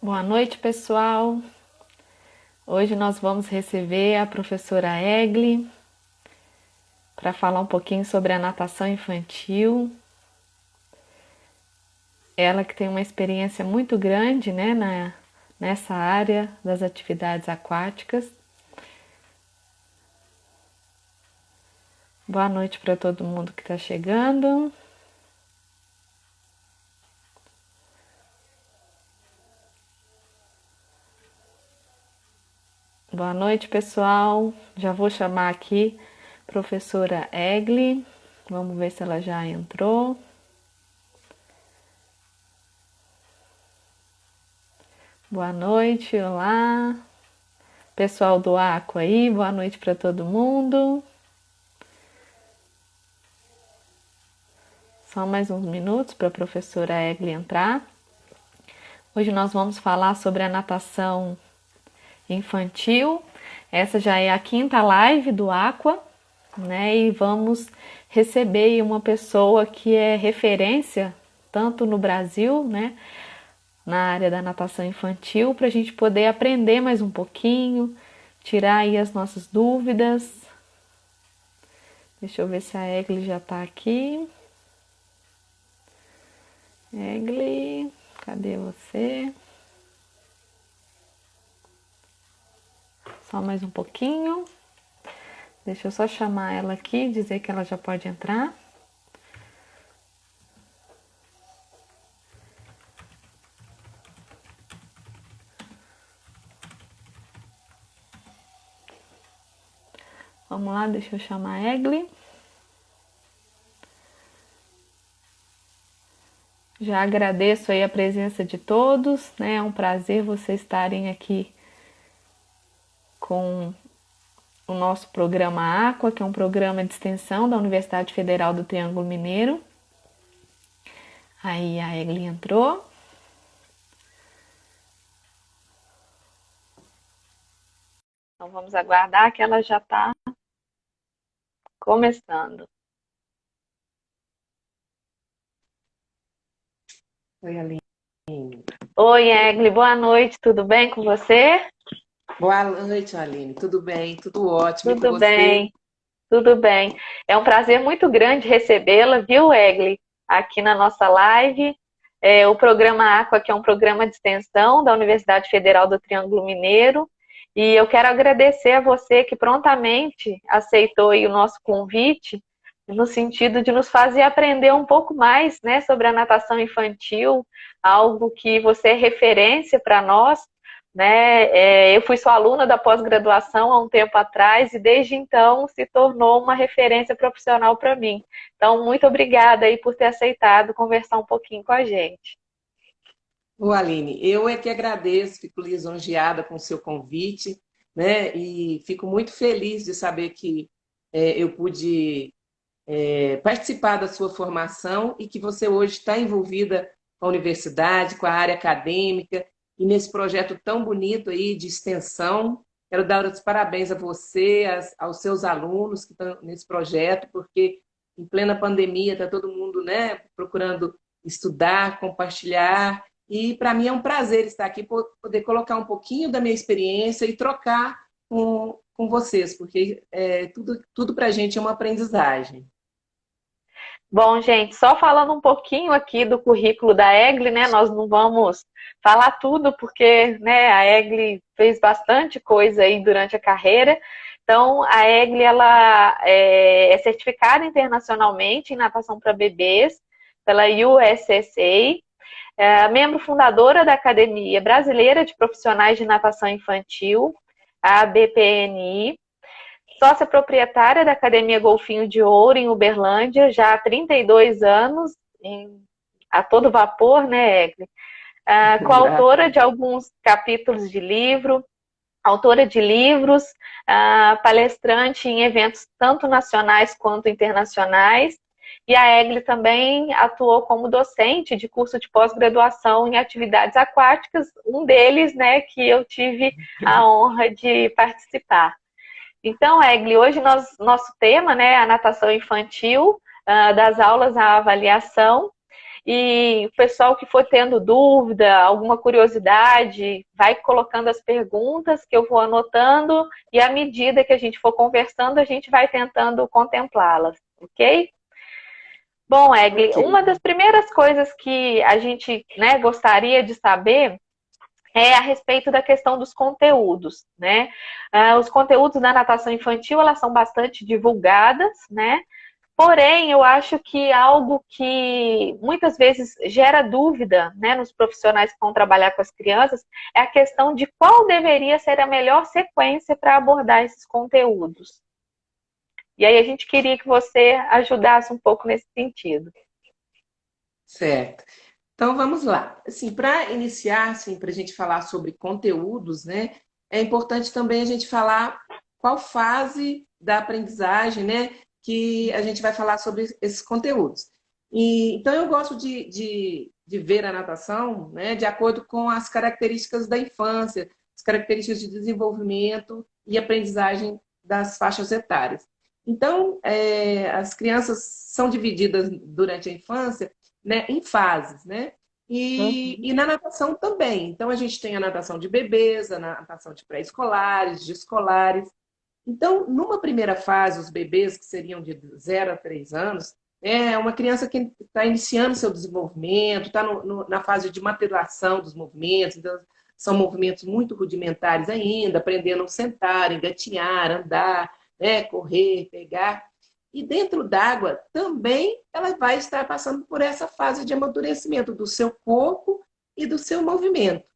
Boa noite, pessoal. Hoje nós vamos receber a professora Egli para falar um pouquinho sobre a natação infantil. Ela que tem uma experiência muito grande, né, nessa área das atividades aquáticas. Boa noite para todo mundo que está chegando. Boa noite, pessoal. Já vou chamar aqui a professora Egli. Vamos ver se ela já entrou. Boa noite, olá. Pessoal do Aqua aí, boa noite para todo mundo. Só mais uns minutos para a professora Egli entrar. Hoje nós vamos falar sobre a natação infantil. Essa já é a quinta live do Aqua, né? E vamos receber uma pessoa que é referência tanto no Brasil, né, na área da natação infantil, para a gente poder aprender mais um pouquinho, tirar aí as nossas dúvidas. Deixa eu ver se a Egli já está aqui. Egli, cadê você? Só mais um pouquinho. Deixa eu só chamar ela aqui, dizer que ela já pode entrar. Vamos lá, deixa eu chamar a Egli. Já agradeço aí a presença de todos, né? É um prazer vocês estarem aqui com o nosso programa Aqua, que é um programa de extensão da Universidade Federal do Triângulo Mineiro. Aí a Egli entrou. Então vamos aguardar que ela já está começando. Oi, Aline. Oi, Egli, boa noite, tudo bem com você? Boa noite, Aline. Tudo bem? Tudo ótimo. E com Tudo você? bem, tudo bem. É um prazer muito grande recebê-la, viu, Egli, aqui na nossa live. O programa Aqua, que é um programa de extensão da Universidade Federal do Triângulo Mineiro. E eu quero agradecer a você que prontamente aceitou aí o nosso convite, no sentido de nos fazer aprender um pouco mais, né, sobre a natação infantil, algo que você é referência para nós, né? Eu fui sua aluna da pós-graduação há um tempo atrás e desde então se tornou uma referência profissional para mim. Então, muito obrigada aí por ter aceitado conversar um pouquinho com a gente. Ô, Aline, eu é que agradeço, fico lisonjeada com o seu convite, né? E fico muito feliz de saber que eu pude participar da sua formação e que você hoje está envolvida com a universidade, com a área acadêmica e nesse projeto tão bonito aí de extensão. Quero dar os parabéns a você, aos seus alunos que estão nesse projeto, porque em plena pandemia está todo mundo, né, procurando estudar, compartilhar. E para mim é um prazer estar aqui, poder colocar um pouquinho da minha experiência e trocar com vocês, porque tudo para a gente é uma aprendizagem. Bom, gente, só falando um pouquinho aqui do currículo da Egli, né? Nós não vamos falar tudo, porque, né, a Egli fez bastante coisa aí durante a carreira. Então, a Egli, ela é certificada internacionalmente em natação para bebês pela USSA, membro fundadora da Academia Brasileira de Profissionais de Natação Infantil, a BPNI, sócia proprietária da Academia Golfinho de Ouro, em Uberlândia, já há 32 anos, a todo vapor, né, Egli? Coautora de alguns capítulos de livro, autora de livros, palestrante em eventos tanto nacionais quanto internacionais. E a Egli também atuou como docente de curso de pós-graduação em atividades aquáticas, um deles, né, que eu tive a honra de participar. Então, Egli, hoje nosso tema, né, a natação infantil, das aulas à avaliação. E o pessoal que for tendo dúvida, alguma curiosidade, vai colocando as perguntas que eu vou anotando e à medida que a gente for conversando, a gente vai tentando contemplá-las, ok? Bom, Egli, Ok. uma das primeiras coisas que a gente, né, gostaria de saber é a respeito da questão dos conteúdos, né? Os conteúdos da natação infantil, elas são bastante divulgadas, né? Porém, eu acho que algo que muitas vezes gera dúvida, né, nos profissionais que vão trabalhar com as crianças é a questão de qual deveria ser a melhor sequência para abordar esses conteúdos. E aí a gente queria que você ajudasse um pouco nesse sentido. Certo. Então vamos lá. Assim, para iniciar, assim, para a gente falar sobre conteúdos, né, é importante também a gente falar qual fase da aprendizagem, né, que a gente vai falar sobre esses conteúdos. Então eu gosto de ver a natação, né, de acordo com as características da infância, as características de desenvolvimento e aprendizagem das faixas etárias. Então, as crianças são divididas durante a infância, né, em fases, né? Uhum. E na natação também. Então, a gente tem a natação de bebês, a natação de pré-escolares, de escolares. Então, numa primeira fase, os bebês, que seriam de 0 a 3 anos, é uma criança que está iniciando seu desenvolvimento, está na fase de maturação dos movimentos, então, são movimentos muito rudimentares ainda, aprendendo a sentar, engatinhar, andar, né, correr, pegar. E dentro d'água também ela vai estar passando por essa fase de amadurecimento do seu corpo e do seu movimento,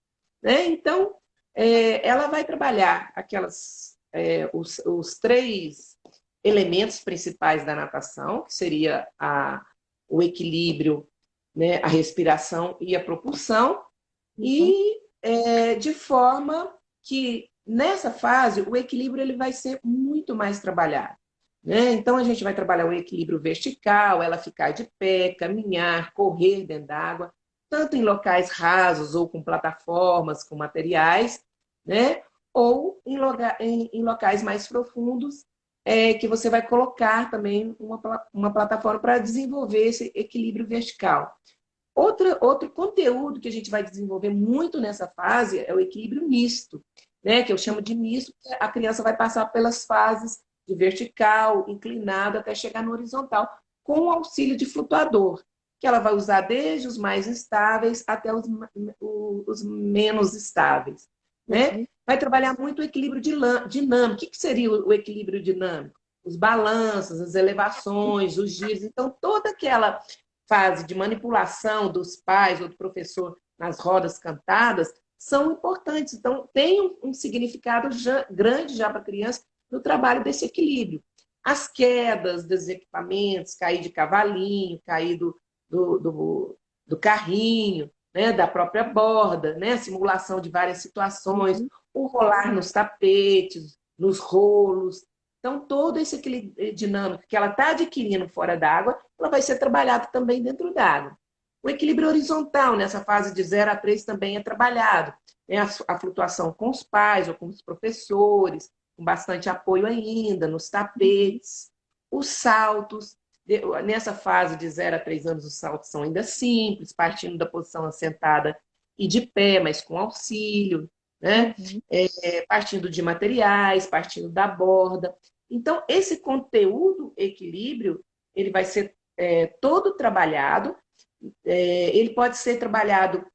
né? Então, ela vai trabalhar os três elementos principais da natação, que seria o equilíbrio, né, a respiração e a propulsão, Uhum. e de forma que nessa fase o equilíbrio ele vai ser muito mais trabalhado, né? Então a gente vai trabalhar o equilíbrio vertical, ela ficar de pé, caminhar, correr dentro d'água, tanto em locais rasos ou com plataformas, com materiais, né? Ou em locais mais profundos, que você vai colocar também uma plataforma para desenvolver esse equilíbrio vertical. Outro conteúdo que a gente vai desenvolver muito nessa fase é o equilíbrio misto, né? Que eu chamo de misto, que a criança vai passar pelas fases de vertical, inclinado, até chegar no horizontal, com o auxílio de flutuador, que ela vai usar desde os mais estáveis até os menos estáveis, né? Uhum. Vai trabalhar muito o equilíbrio dinâmico. O que seria o equilíbrio dinâmico? Os balanços, as elevações, os giros. Então, toda aquela fase de manipulação dos pais ou do professor nas rodas cantadas são importantes. Então, tem um significado grande já para a criança no trabalho desse equilíbrio. As quedas dos equipamentos, cair de cavalinho, cair do carrinho, né, da própria borda, né, simulação de várias situações, Uhum. o rolar nos tapetes, nos rolos. Então, todo esse equilíbrio dinâmico que ela está adquirindo fora d'água, ela vai ser trabalhada também dentro d'água. O equilíbrio horizontal, nessa fase de 0 a 3, também é trabalhado. Né? A flutuação com os pais ou com os professores, com bastante apoio ainda, nos tapetes. Os saltos, nessa fase de 0 a 3 anos, os saltos são ainda simples, partindo da posição assentada e de pé, mas com auxílio, né? Uhum. Partindo de materiais, partindo da borda. Então, esse conteúdo equilíbrio, ele vai ser todo trabalhado, ele pode ser trabalhado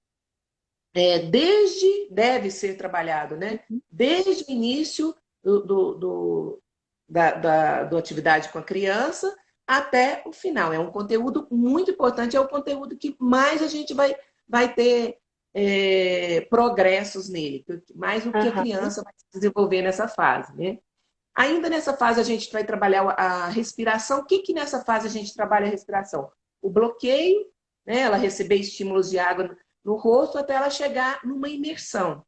deve ser trabalhado, né? Desde o início da atividade com a criança até o final. É um conteúdo muito importante, é o conteúdo que mais a gente vai ter progressos nele, mais o que a Uhum. criança vai desenvolver nessa fase, né? Ainda nessa fase a gente vai trabalhar a respiração. O que nessa fase a gente trabalha a respiração? O bloqueio, né? Ela receber estímulos de água no rosto até ela chegar numa imersão,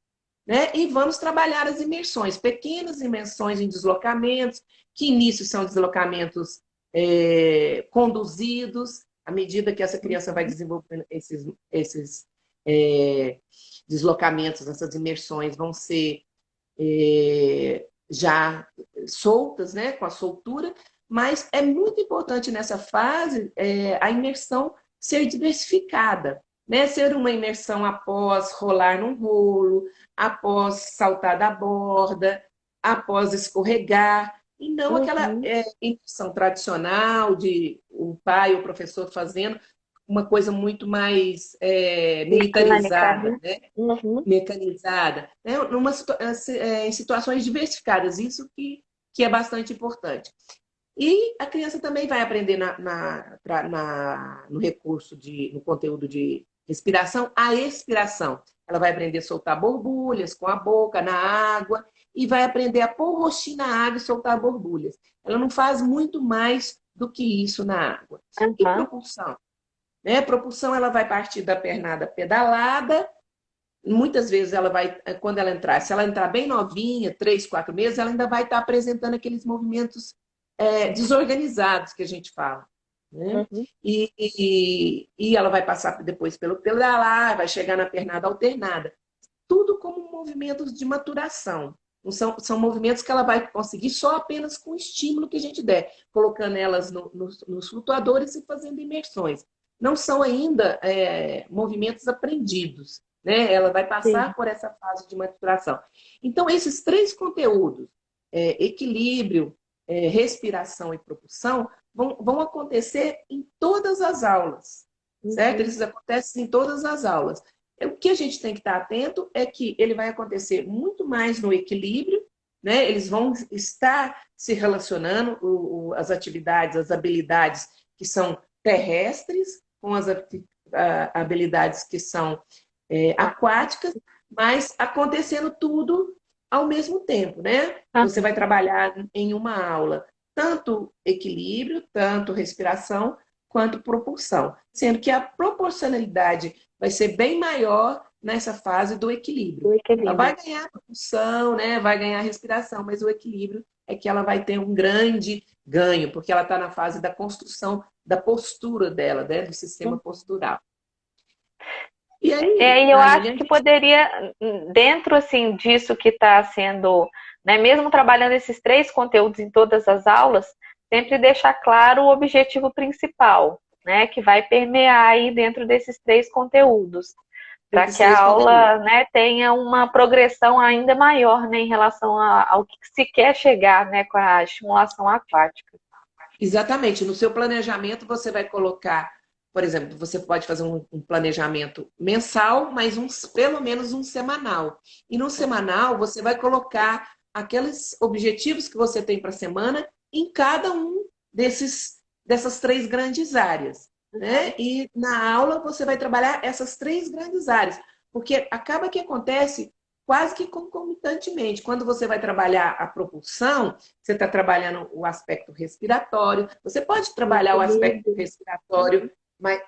né? E vamos trabalhar as imersões, pequenas imersões em deslocamentos, que início são deslocamentos conduzidos, à medida que essa criança vai desenvolvendo esses deslocamentos, essas imersões vão ser já soltas, né, com a soltura, mas é muito importante nessa fase a imersão ser diversificada, né? Ser uma imersão após rolar num rolo, após saltar da borda, após escorregar, e não aquela Uhum. imersão tradicional de o pai ou o professor fazendo uma coisa muito mais Mecânica, militarizada, né? né? Uhum. Mecanizada, né? Em situações diversificadas, isso que é bastante importante. E a criança também vai aprender no recurso no conteúdo de respiração, a expiração. Ela vai aprender a soltar borbulhas com a boca na água e vai aprender a pôr o roxinho na água e soltar borbulhas. Ela não faz muito mais do que isso na água. E Uhum. propulsão? Né? Propulsão, ela vai partir da pernada pedalada. Muitas vezes ela vai, quando ela entrar, se ela entrar bem novinha, 3, 4 meses, ela ainda vai estar apresentando aqueles movimentos desorganizados que a gente fala. Né? Uhum. E ela vai passar depois pelo pedalar, vai chegar na pernada alternada. Tudo como movimentos de maturação. Não são movimentos que ela vai conseguir só apenas com o estímulo que a gente der, colocando elas nos flutuadores e fazendo imersões. Não são ainda movimentos aprendidos. Né? Ela vai Sim. passar por essa fase de maturação. Então, esses 3 conteúdos, equilíbrio, respiração e propulsão, vão acontecer em todas as aulas, certo? Uhum. Eles acontecem em todas as aulas. O que a gente tem que estar atento é que ele vai acontecer muito mais no equilíbrio, né? Eles vão estar se relacionando, as atividades, as habilidades que são terrestres com as habilidades que são aquáticas, mas acontecendo tudo ao mesmo tempo, né? Você vai Uhum. trabalhar em uma aula tanto equilíbrio, tanto respiração, quanto propulsão, sendo que a proporcionalidade vai ser bem maior nessa fase do equilíbrio. O Ela vai equilíbrio. ganhar propulsão, né? Vai ganhar respiração, mas o equilíbrio é que ela vai ter um grande ganho, porque ela está na fase da construção da postura dela, né? Do sistema postural. E aí, E eu Aline, acho a que gente poderia, dentro assim disso que está sendo, né, mesmo trabalhando esses três conteúdos em todas as aulas, sempre deixar claro o objetivo principal, né, que vai permear aí dentro desses três conteúdos, para esses que a 3 conteúdos. aula, né, tenha uma progressão ainda maior, né, em relação ao que se quer chegar, né, com a estimulação aquática. Exatamente. No seu planejamento, você vai colocar, por exemplo, você pode fazer um planejamento mensal, mas pelo menos um semanal. E no semanal, você vai colocar aqueles objetivos que você tem para a semana em cada um dessas 3 grandes áreas. Uhum. Né? E na aula, você vai trabalhar essas 3 grandes áreas. Porque acaba que acontece quase que concomitantemente. Quando você vai trabalhar a propulsão, você está trabalhando o aspecto respiratório. Você pode O trabalhar o aspecto equilíbrio. respiratório, mas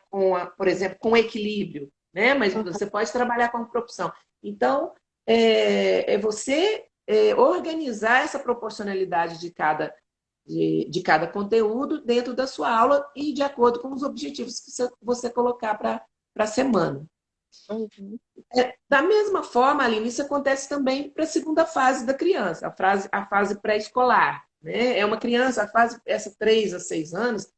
por exemplo, com equilíbrio, né? Mas Uhum. você pode trabalhar com propulsão. Então, você organizar essa proporcionalidade de cada conteúdo dentro da sua aula e de acordo com os objetivos que você colocar para a semana. Uhum. Da mesma forma, Aline, isso acontece também para a segunda fase da criança, a fase pré-escolar. Né? É uma criança, essa 3 a 6 anos,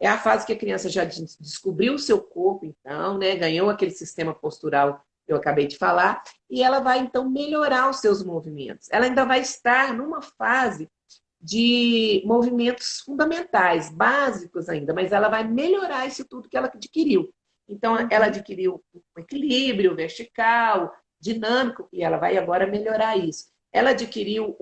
é a fase que a criança já descobriu o seu corpo, então, né? Ganhou aquele sistema postural que eu acabei de falar, e ela vai, então, melhorar os seus movimentos. Ela ainda vai estar numa fase de movimentos fundamentais, básicos ainda, mas ela vai melhorar isso tudo que ela adquiriu. Então, ela Uhum. adquiriu um equilíbrio vertical, dinâmico, e ela vai agora melhorar isso. Ela adquiriu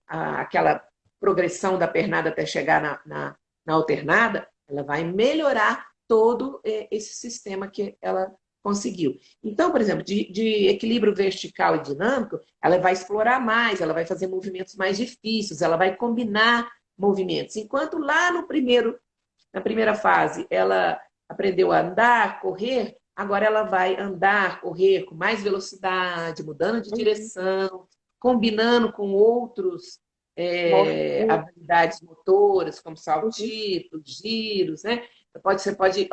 aquela progressão da pernada até chegar na alternada, ela vai melhorar todo esse sistema que ela conseguiu. Então, por exemplo, de equilíbrio vertical e dinâmico, ela vai explorar mais, ela vai fazer movimentos mais difíceis, ela vai combinar movimentos. Enquanto lá na primeira fase, ela aprendeu a andar, correr, agora ela vai andar, correr com mais velocidade, mudando de Uhum. direção, combinando com outros Movimento. habilidades motoras, como Uhum. saltitos, giros, né? Você pode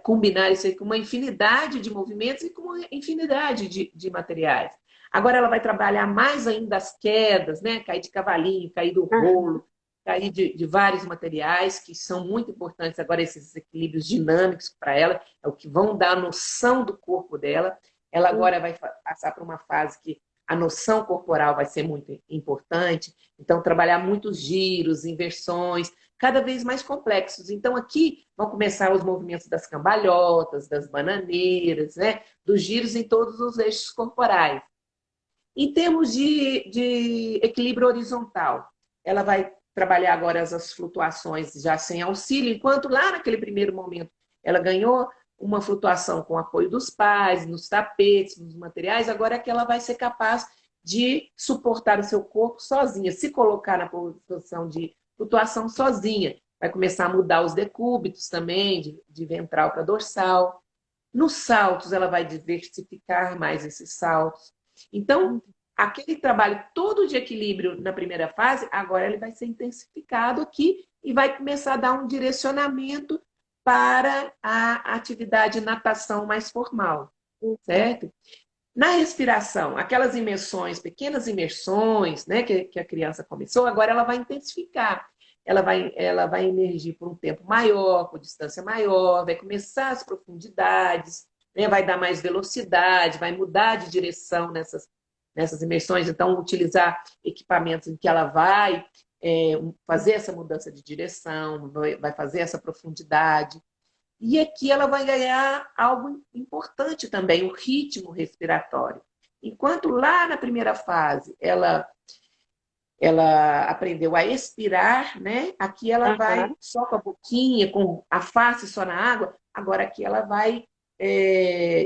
combinar isso aí com uma infinidade de movimentos e com uma infinidade de materiais. Agora ela vai trabalhar mais ainda as quedas, né? Cair de cavalinho, cair do Uhum. rolo. aí de vários materiais que são muito importantes agora, esses equilíbrios dinâmicos para ela, é o que vão dar a noção do corpo dela. Ela agora vai passar por uma fase que a noção corporal vai ser muito importante, então trabalhar muitos giros, inversões, cada vez mais complexos. Então aqui vão começar os movimentos das cambalhotas, das bananeiras, né? Dos giros em todos os eixos corporais. Em termos de equilíbrio horizontal, ela vai trabalhar agora as flutuações já sem auxílio, enquanto lá naquele primeiro momento ela ganhou uma flutuação com o apoio dos pais, nos tapetes, nos materiais, agora é que ela vai ser capaz de suportar o seu corpo sozinha, se colocar na posição de flutuação sozinha. Vai começar a mudar os decúbitos também, de ventral para dorsal. Nos saltos, ela vai diversificar mais esses saltos. Então, aquele trabalho todo de equilíbrio na primeira fase, agora ele vai ser intensificado aqui e vai começar a dar um direcionamento para a atividade natação mais formal, certo? Na respiração, aquelas imersões, pequenas imersões, né, que a criança começou, agora ela vai intensificar. Ela vai emergir por um tempo maior, por distância maior, vai começar as profundidades, né, vai dar mais velocidade, vai mudar de direção nessas imersões. Então, utilizar equipamentos em que ela vai fazer essa mudança de direção, vai fazer essa profundidade. E aqui ela vai ganhar algo importante também, o ritmo respiratório. Enquanto lá na primeira fase ela aprendeu a expirar, né? Aqui ela vai só com a boquinha, com a face só na água. Agora aqui ela vai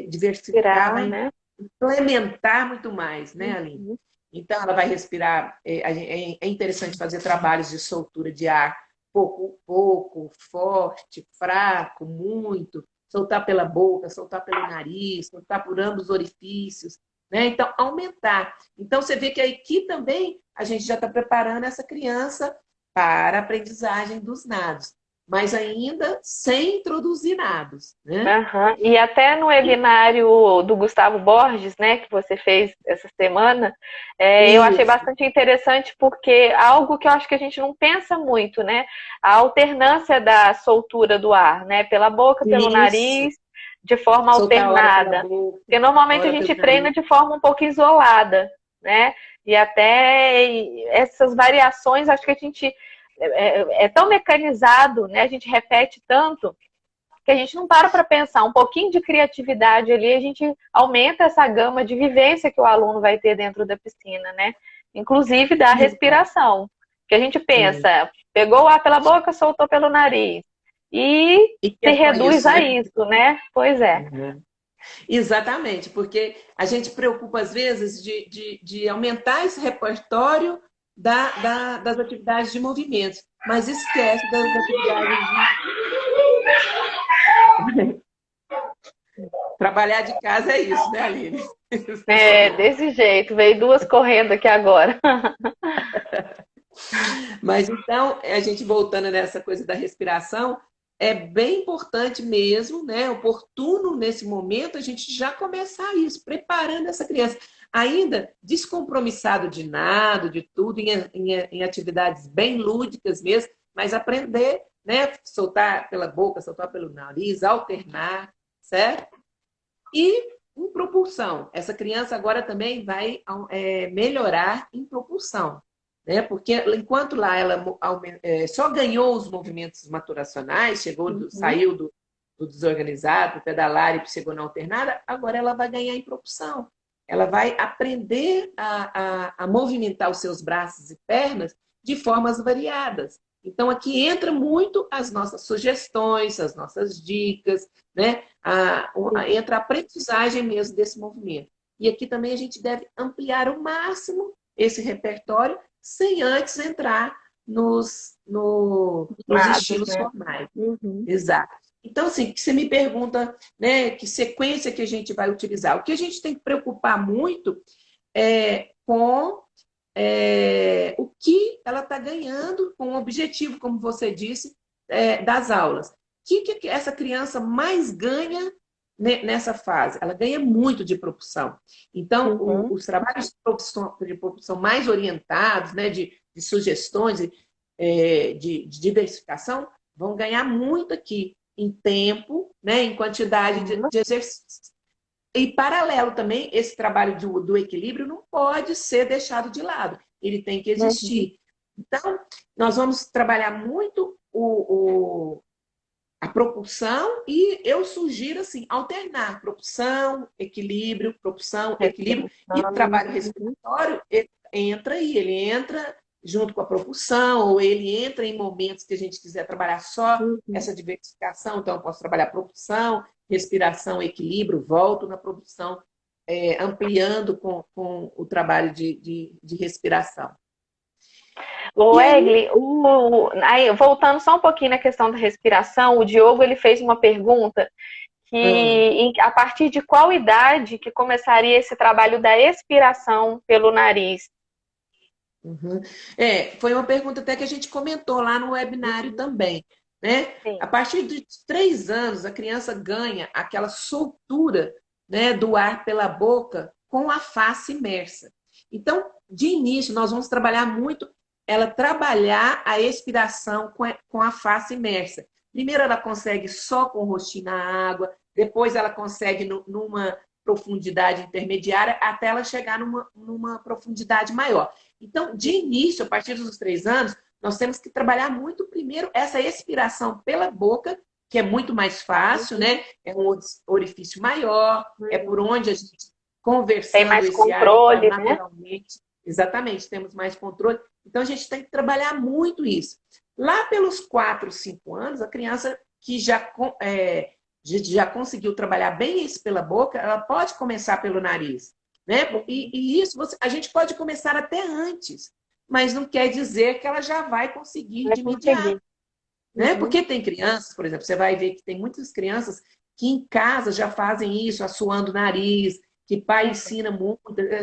diversificar, vai implementar muito mais, né, Aline? Então ela vai respirar. É interessante fazer trabalhos de soltura de ar pouco, forte, fraco, muito, soltar pela boca, soltar pelo nariz, soltar por ambos os orifícios, né? Então, aumentar. Então, você vê que aqui também a gente já está preparando essa criança para a aprendizagem dos nados, mas ainda sem introduzir nados, né? E até no webinário do Gustavo Borges, né, que você fez essa semana, eu achei bastante interessante porque algo que eu acho que a gente não pensa muito, né? A alternância da soltura do ar, né? Pela boca, pelo nariz, de forma alternada. Porque normalmente a gente treina de forma um pouco isolada, né? E até essas variações, acho que a gente é tão mecanizado, né? A gente repete tanto que a gente não para pensar um pouquinho de criatividade ali, a gente aumenta essa gama de vivência que o aluno vai ter dentro da piscina, né? Inclusive da respiração. Que a gente pensa, pegou o ar pela boca, soltou pelo nariz. E se reduz a isso, né? Pois é. Exatamente, porque a gente preocupa, às vezes, de aumentar esse repertório das atividades de movimentos, mas esquece das atividades de... Trabalhar de casa é isso, né, Aline? Desse jeito. Veio duas correndo aqui agora. Mas então, a gente voltando nessa coisa da respiração, é bem importante mesmo, né? Oportuno nesse momento a gente já começar isso, preparando essa criança. Ainda descompromissado de nada, de tudo, em atividades bem lúdicas mesmo, mas aprender, né? Soltar pela boca, soltar pelo nariz, alternar, certo? E em propulsão. Essa criança agora também vai melhorar em propulsão. Né? Porque enquanto lá ela só ganhou os movimentos maturacionais, saiu do desorganizado, do pedalar e chegou na alternada, agora ela vai ganhar em propulsão. Ela vai aprender a movimentar os seus braços e pernas de formas variadas. Então, aqui entra muito as nossas sugestões, as nossas dicas, né? Entra a aprendizagem mesmo desse movimento. E aqui também a gente deve ampliar ao máximo esse repertório, sem antes entrar nos estilos formais. Exato. Então, assim, você me pergunta, né, que sequência que a gente vai utilizar. O que a gente tem que preocupar muito é com o que ela está ganhando com o objetivo, como você disse, das aulas. O que essa criança mais ganha nessa fase? Ela ganha muito de propulsão. Então, os trabalhos de propulsão mais orientados, né, de sugestões, de diversificação vão ganhar muito aqui em tempo, né, em quantidade de exercícios. E, paralelo também, esse trabalho do equilíbrio não pode ser deixado de lado. Ele tem que existir. Então, nós vamos trabalhar muito a propulsão e eu sugiro, assim, alternar propulsão, equilíbrio. E o trabalho respiratório entra aí, ele entra junto com a propulsão, ou ele entra em momentos que a gente quiser trabalhar só essa diversificação. Então, eu posso trabalhar propulsão, respiração, equilíbrio, volto na produção, ampliando com o trabalho de respiração. O E aí, Egli, aí, voltando só um pouquinho na questão da respiração, o Diogo ele fez uma pergunta que a partir de qual idade que começaria esse trabalho da expiração pelo nariz? foi uma pergunta até que a gente comentou lá no webinário também, né? Sim. A partir de 3 anos, a criança ganha aquela soltura, né, do ar pela boca com a face imersa. Então, de início, nós vamos trabalhar muito ela trabalhar a expiração com a face imersa. Primeiro, ela consegue só com o rostinho na água, depois, ela consegue numa profundidade intermediária, até ela chegar numa profundidade maior. Então, de início, a partir dos 3 anos, nós temos que trabalhar muito primeiro essa expiração pela boca, que é muito mais fácil, né? É um orifício maior, é por onde a gente, conversando, Tem mais esse ar entra controle, né? naturalmente. Exatamente, temos mais controle. Então, a gente tem que trabalhar muito isso. Lá pelos 4, 5 anos, a criança que já conseguiu trabalhar bem isso pela boca, ela pode começar pelo nariz. Né? E isso a gente pode começar até antes, mas não quer dizer que ela já vai conseguir Vai de imediato. conseguir. Né? Porque tem crianças, por exemplo, você vai ver que tem muitas crianças que em casa já fazem isso, assoando o nariz, que pai ensina muito,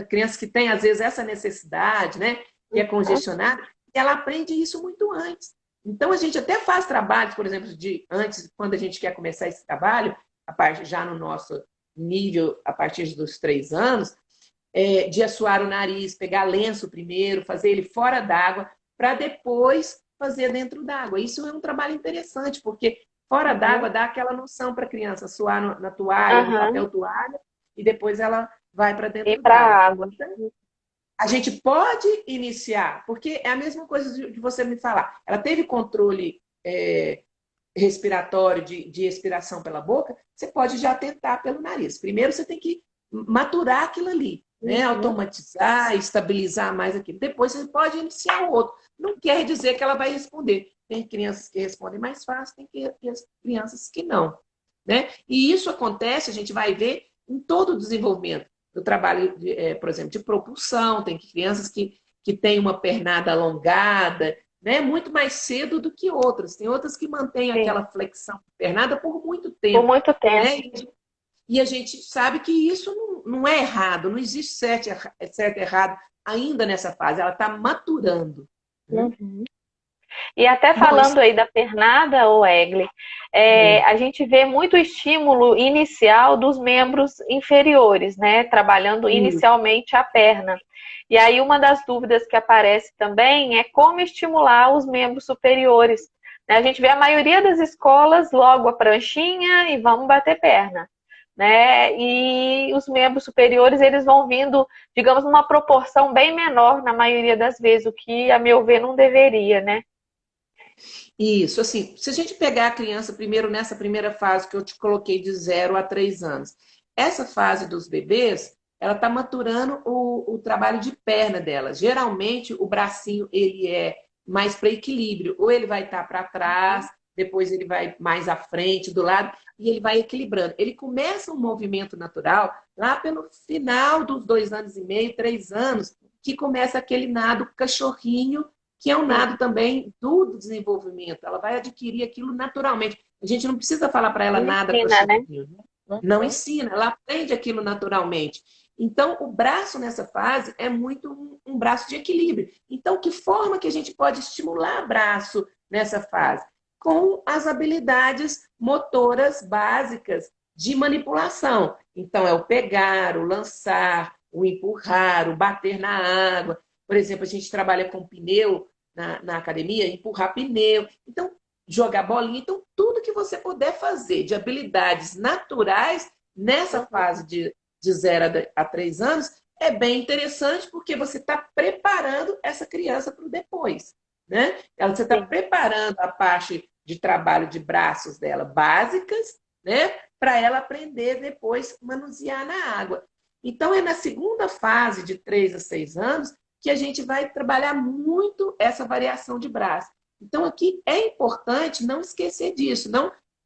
crianças que têm, às vezes, essa necessidade, né? Que é congestionada, e ela aprende isso muito antes. Então, a gente até faz trabalhos, por exemplo, antes, quando a gente quer começar esse trabalho, já no nosso nível, a partir dos 3 anos, de assoar o nariz, pegar lenço primeiro, fazer ele fora d'água, para depois fazer dentro d'água. Isso é um trabalho interessante, porque fora d'água dá aquela noção para a criança suar na toalha, no papel toalha, e depois ela vai para E dentro para d'água. a água. Então, a gente pode iniciar, porque é a mesma coisa de você me falar. Ela teve controle respiratório, de expiração pela boca, você pode já tentar pelo nariz. Primeiro você tem que maturar aquilo ali, né? Automatizar, estabilizar mais aquilo. Depois você pode iniciar o outro. Não quer dizer que ela vai responder. Tem crianças que respondem mais fácil, tem crianças que não. Né? E isso acontece, a gente vai ver em todo o desenvolvimento do trabalho, por exemplo, de propulsão. Tem crianças que têm uma pernada alongada, né? Muito mais cedo do que outras. Tem outras que mantêm aquela flexão de pernada por muito tempo. Por muito tempo. Né? E a gente sabe que isso não é errado, não existe certo e errado ainda nessa fase, ela está maturando. Né? E até falando aí da pernada, ô Egli, a gente vê muito estímulo inicial dos membros inferiores, né? Trabalhando inicialmente a perna. E aí uma das dúvidas que aparece também é como estimular os membros superiores. Né? A gente vê a maioria das escolas logo a pranchinha e vamos bater perna. Né? E os membros superiores, eles vão vindo, digamos, numa proporção bem menor na maioria das vezes, o que, a meu ver, não deveria, né? Isso, assim, se a gente pegar a criança primeiro nessa primeira fase que eu te coloquei de 0 a 3 anos, essa fase dos bebês, ela está maturando o trabalho de perna dela. Geralmente, o bracinho, ele é mais para equilíbrio, ou ele vai estar para trás, depois ele vai mais à frente, do lado, e ele vai equilibrando. Ele começa um movimento natural lá pelo final dos 2 anos e meio, 3 anos, que começa aquele nado cachorrinho, que é um nado também do desenvolvimento. Ela vai adquirir aquilo naturalmente. A gente não precisa falar para ela nada cachorrinho. Né? Não ensina, ela aprende aquilo naturalmente. Então, o braço nessa fase é muito um braço de equilíbrio. Então, que forma que a gente pode estimular o braço nessa fase? Com as habilidades motoras básicas de manipulação. Então, é o pegar, o lançar, o empurrar, o bater na água. Por exemplo, a gente trabalha com pneu na academia, empurrar pneu. Então, jogar bolinha. Então, tudo que você puder fazer de habilidades naturais nessa fase de 0 a 3 anos é bem interessante porque você está preparando essa criança para o depois. Né? Você está Sim. preparando a parte de trabalho de braços dela básicas, né? Para ela aprender depois manusear na água. Então, é na segunda fase, de 3 a 6 anos, que a gente vai trabalhar muito essa variação de braço. Então, aqui é importante não esquecer disso,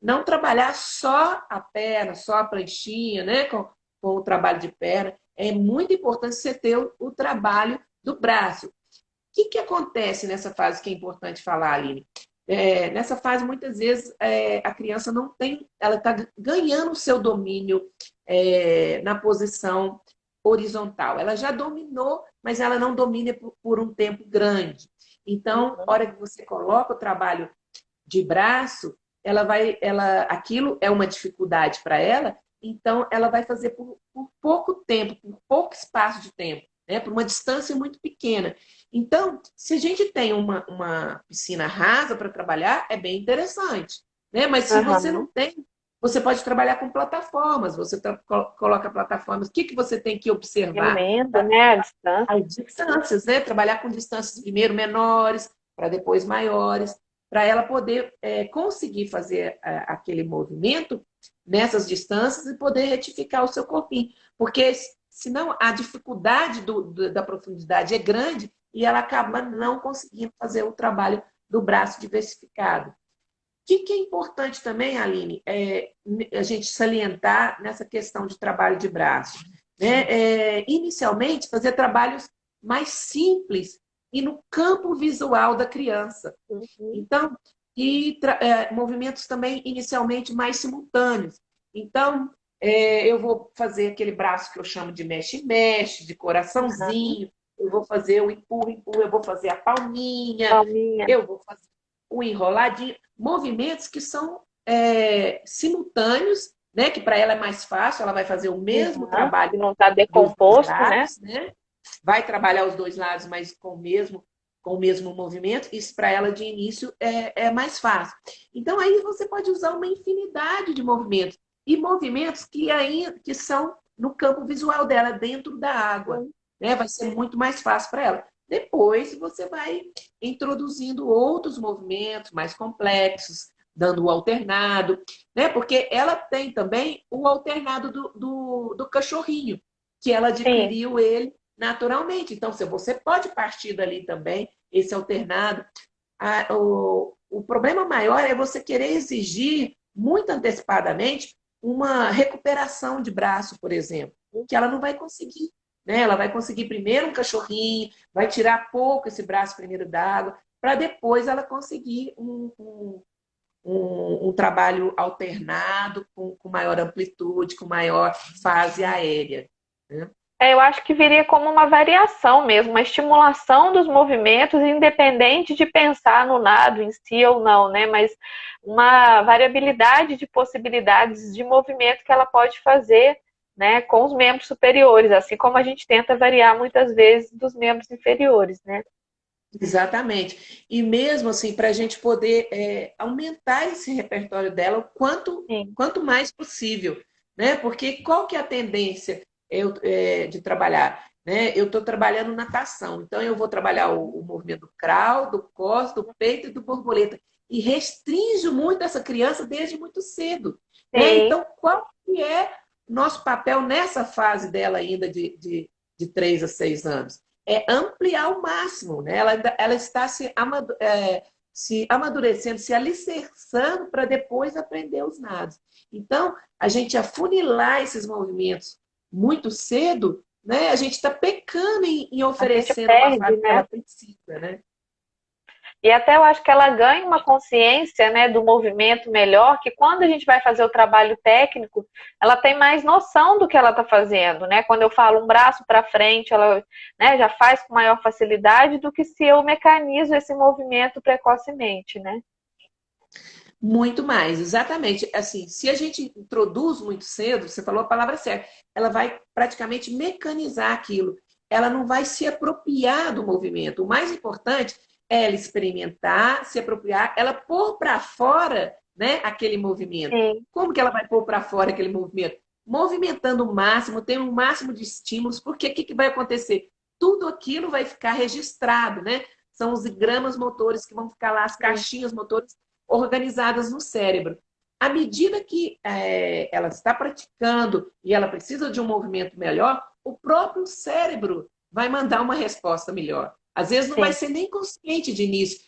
não trabalhar só a perna, só a pranchinha, né? Com o trabalho de perna. É muito importante você ter o trabalho do braço. O que acontece nessa fase que é importante falar, Aline? Nessa fase, muitas vezes, a criança não tem, ela está ganhando o seu domínio na posição horizontal. Ela já dominou, mas ela não domina por um tempo grande. Então, a hora que você coloca o trabalho de braço, aquilo é uma dificuldade para ela, então ela vai fazer por pouco tempo, por pouco espaço de tempo, né? Por uma distância muito pequena. Então, se a gente tem uma piscina rasa para trabalhar, é bem interessante. Né? Mas se você não tem, você pode trabalhar com plataformas, você coloca plataformas. O que você tem que observar? Aumenta, né, a distância. As distâncias, né? Trabalhar com distâncias primeiro menores, para depois maiores, para ela poder conseguir fazer aquele movimento nessas distâncias e poder retificar o seu corpinho. Porque senão a dificuldade da profundidade é grande e ela acaba não conseguindo fazer o trabalho do braço diversificado. O que é importante também, Aline, a gente salientar nessa questão de trabalho de braço? Né? Inicialmente, fazer trabalhos mais simples e no campo visual da criança. Então, movimentos também inicialmente mais simultâneos. Então, eu vou fazer aquele braço que eu chamo de mexe-mexe, de coraçãozinho, eu vou fazer o empurra-empurra, eu vou fazer a palminha, eu vou fazer o enroladinho. Movimentos que são simultâneos, né? Que para ela é mais fácil, ela vai fazer o mesmo trabalho. Não está decomposto, lados, né? Vai trabalhar os dois lados, mas com o mesmo movimento. Isso para ela de início é mais fácil. Então aí você pode usar uma infinidade de movimentos. E movimentos que são no campo visual dela, dentro da água. Né? Vai ser muito mais fácil para ela. Depois você vai introduzindo outros movimentos mais complexos, dando o alternado, né? Porque ela tem também o alternado do cachorrinho, que ela adquiriu ele naturalmente. Então, você pode partir dali também, esse alternado. O problema maior é você querer exigir muito antecipadamente uma recuperação de braço, por exemplo, que ela não vai conseguir. Né? Ela vai conseguir primeiro um cachorrinho, vai tirar pouco esse braço primeiro d'água, para depois ela conseguir um trabalho alternado, com maior amplitude, com maior fase aérea. Né? Eu acho que viria como uma variação mesmo, uma estimulação dos movimentos, independente de pensar no nado em si ou não, né? Mas uma variabilidade de possibilidades de movimento que ela pode fazer, né, com os membros superiores, assim como a gente tenta variar muitas vezes dos membros inferiores, né? Exatamente. E mesmo assim, para a gente poder aumentar esse repertório dela o quanto mais possível, né? Porque qual que é a tendência de trabalhar? Né? Eu estou trabalhando natação, então eu vou trabalhar o movimento do crawl, do cos, do peito e do borboleta. E restringo muito essa criança desde muito cedo. Né? Então, qual que é nosso papel nessa fase dela ainda de 3 a 6 anos? É ampliar ao máximo, né? Ela está se amadurecendo, se alicerçando para depois aprender os nados. Então, a gente afunilar esses movimentos muito cedo, né? A gente está pecando em oferecendo uma fase que ela precisa, né? E até eu acho que ela ganha uma consciência, né, do movimento melhor, que quando a gente vai fazer o trabalho técnico, ela tem mais noção do que ela está fazendo, né? Quando eu falo um braço para frente, ela, né, já faz com maior facilidade do que se eu mecanizo esse movimento precocemente, né? Muito mais, exatamente. Assim, se a gente introduz muito cedo, você falou a palavra certa, ela vai praticamente mecanizar aquilo. Ela não vai se apropriar do movimento. O mais importante ela experimentar, se apropriar, ela pôr para fora, né, aquele movimento. Sim, Como que ela vai pôr para fora aquele movimento? Movimentando o máximo, tendo o máximo de estímulos, porque o que vai acontecer? Tudo aquilo vai ficar registrado, né? São os gramas motores que vão ficar lá, as sim, caixinhas motores organizadas no cérebro. À medida que ela está praticando e ela precisa de um movimento melhor, o próprio cérebro vai mandar uma resposta melhor. Às vezes não vai sim. ser nem consciente de início,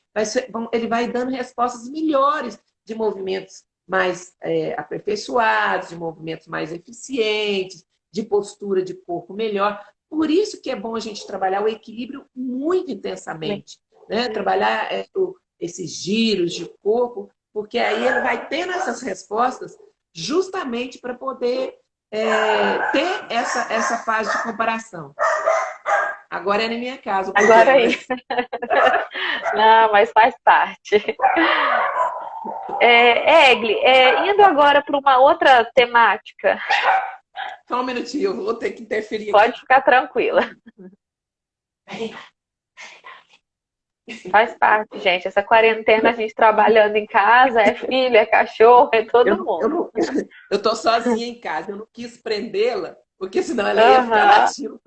ele vai dando respostas melhores de movimentos mais aperfeiçoados, de movimentos mais eficientes, de postura de corpo melhor. Por isso que é bom a gente trabalhar o equilíbrio muito intensamente, né? Trabalhar esses giros de corpo, porque aí ele vai tendo essas respostas justamente para poder ter essa fase de comparação. Agora é na minha casa o Agora problema, aí. né? Não, mas faz parte. Egli, indo agora para uma outra temática, Só um minutinho, eu vou ter que interferir aqui. pode ficar tranquila. Faz parte, gente. Essa quarentena, a gente trabalhando em casa, é filho, é cachorro, é Eu, todo não, eu, mundo. não, eu tô sozinha em casa, eu não quis prendê-la, porque senão ela ia ficar Aham. latindo.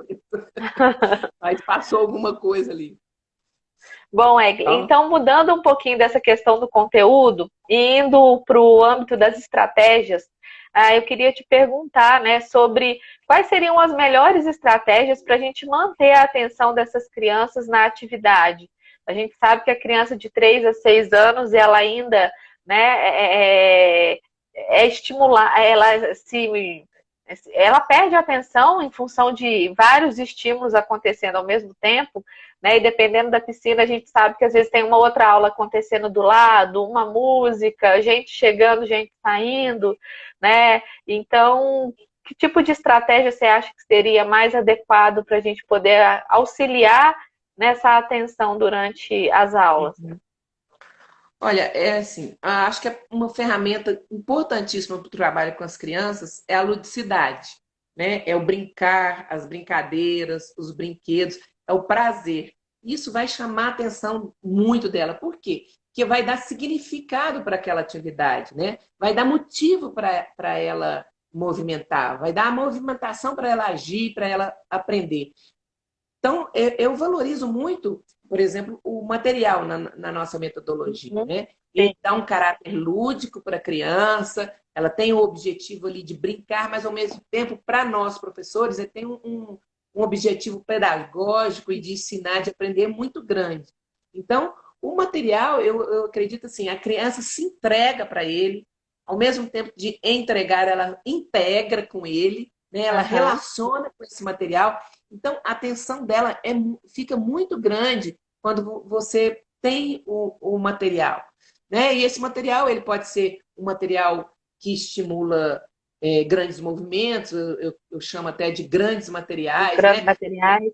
Mas passou alguma coisa ali. Bom, Egli, Então, então mudando um pouquinho dessa questão do conteúdo e indo para o âmbito das estratégias, eu queria te perguntar, né, sobre quais seriam as melhores estratégias para a gente manter a atenção dessas crianças na atividade. A gente sabe que a criança de 3 a 6 anos, ela ainda, né, estimular, ela perde a atenção em função de vários estímulos acontecendo ao mesmo tempo, né? E dependendo da piscina, a gente sabe que às vezes tem uma outra aula acontecendo do lado, uma música, gente chegando, gente saindo, né? Então, que tipo de estratégia você acha que seria mais adequado para a gente poder auxiliar nessa atenção durante as aulas? olha, é assim, acho que uma ferramenta importantíssima para o trabalho com as crianças é a ludicidade, né? É o brincar, as brincadeiras, os brinquedos, é o prazer. Isso vai chamar a atenção muito dela. Por quê? Porque vai dar significado para aquela atividade, né? Vai dar motivo para ela movimentar, vai dar a movimentação para ela agir, para ela aprender. Então, eu valorizo muito, por exemplo, o material na nossa metodologia, Uhum. né? Sim. Ele dá um caráter lúdico para a criança, ela tem o objetivo ali de brincar, mas ao mesmo tempo, para nós, professores, ele tem um objetivo pedagógico e de ensinar, de aprender muito grande. Então, o material, eu acredito assim, a criança se entrega para ele, ao mesmo tempo de entregar, ela integra com ele, né? Ela Aham. relaciona com esse material. Então, a atenção dela fica muito grande quando você tem o material, né? E esse material ele pode ser um material que estimula grandes movimentos, eu chamo até de grandes Os materiais, grandes né? materiais.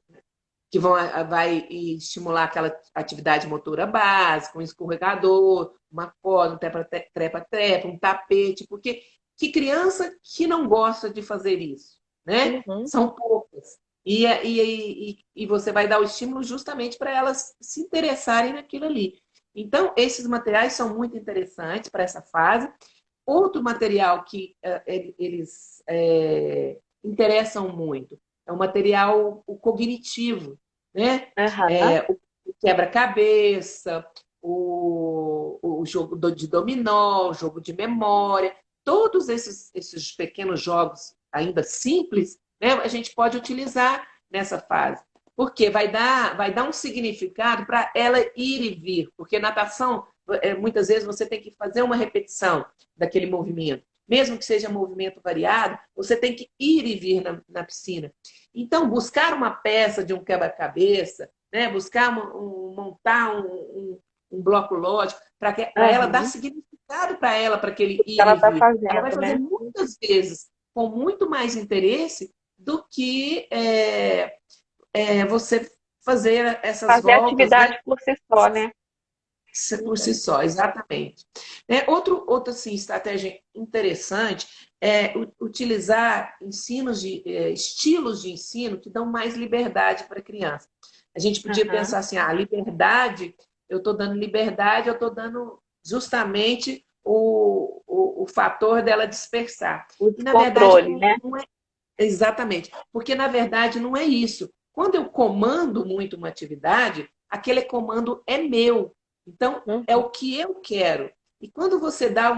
Que vai estimular aquela atividade motora básica, um escorregador, uma corda, um trepa-trepa, um tapete, porque que criança que não gosta de fazer isso, né? Uhum. São poucas. E você vai dar o estímulo justamente para elas se interessarem naquilo ali. Então, esses materiais são muito interessantes para essa fase. Outro material que eles interessam muito é o material o cognitivo, né? Aham. O quebra-cabeça, o jogo de dominó, o jogo de memória, todos esses pequenos jogos ainda simples, né? A gente pode utilizar nessa fase. Porque vai dar um significado para ela ir e vir. Porque natação, muitas vezes, você tem que fazer uma repetição daquele movimento. Mesmo que seja movimento variado, você tem que ir e vir na piscina. Então, buscar uma peça de um quebra-cabeça, né? Buscar montar um bloco lógico, para ela dar Aham. significado para ela, para aquele Que ir ela e está vir. Ela vai fazendo, fazer né? muitas vezes com muito mais interesse do que você fazer essas Fazer voltas, né? atividade por si só, né? Por si Uhum. só, exatamente. Outra assim, estratégia interessante é utilizar estilos de ensino que dão mais liberdade para a criança. A gente podia Aham. pensar assim, a liberdade eu estou dando liberdade, eu estou dando justamente o fator dela dispersar. O E, na verdade, descontrole, né? não é exatamente, porque, na verdade, não é isso. Quando eu comando muito uma atividade, aquele comando é meu. Então, é Uhum. o que eu quero. E quando você dá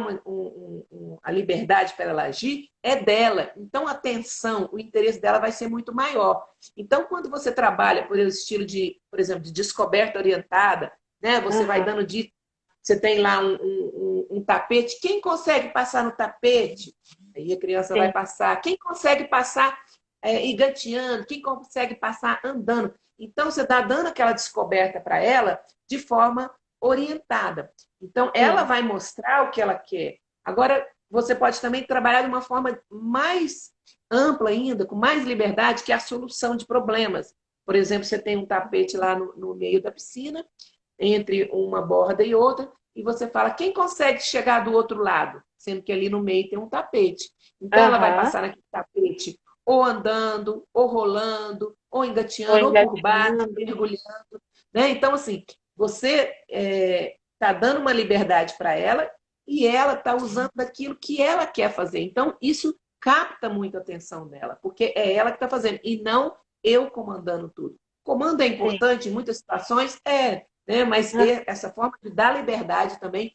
a liberdade para ela agir, é dela. Então, a atenção, o interesse dela vai ser muito maior. Então, quando você trabalha por esse estilo de, por exemplo, de descoberta orientada, né? Você vai Uhum. dando de. Você tem lá um tapete. Quem consegue passar no tapete? Aí a criança vai Sim. passar. Quem consegue passar engateando? Quem consegue passar andando? Então, você está dando aquela descoberta para ela de forma orientada. Então, ela Sim. vai mostrar o que ela quer. Agora, você pode também trabalhar de uma forma mais ampla ainda, com mais liberdade, que é a solução de problemas. Por exemplo, você tem um tapete lá no meio da piscina, entre uma borda e outra, e você fala, quem consegue chegar do outro lado? Sendo que ali no meio tem um tapete. Então, ela vai Aham. passar naquele tapete ou andando, ou rolando, ou Tô engateando, ou por baixo, engatinhando. mergulhando. Né? Então, assim, você está dando uma liberdade para ela e ela está usando daquilo que ela quer fazer. Então, isso capta muito a atenção dela, porque é ela que está fazendo, e não eu comandando tudo. Comando é Sim. importante em muitas situações? É, né? Mas Ah, essa forma de dar liberdade também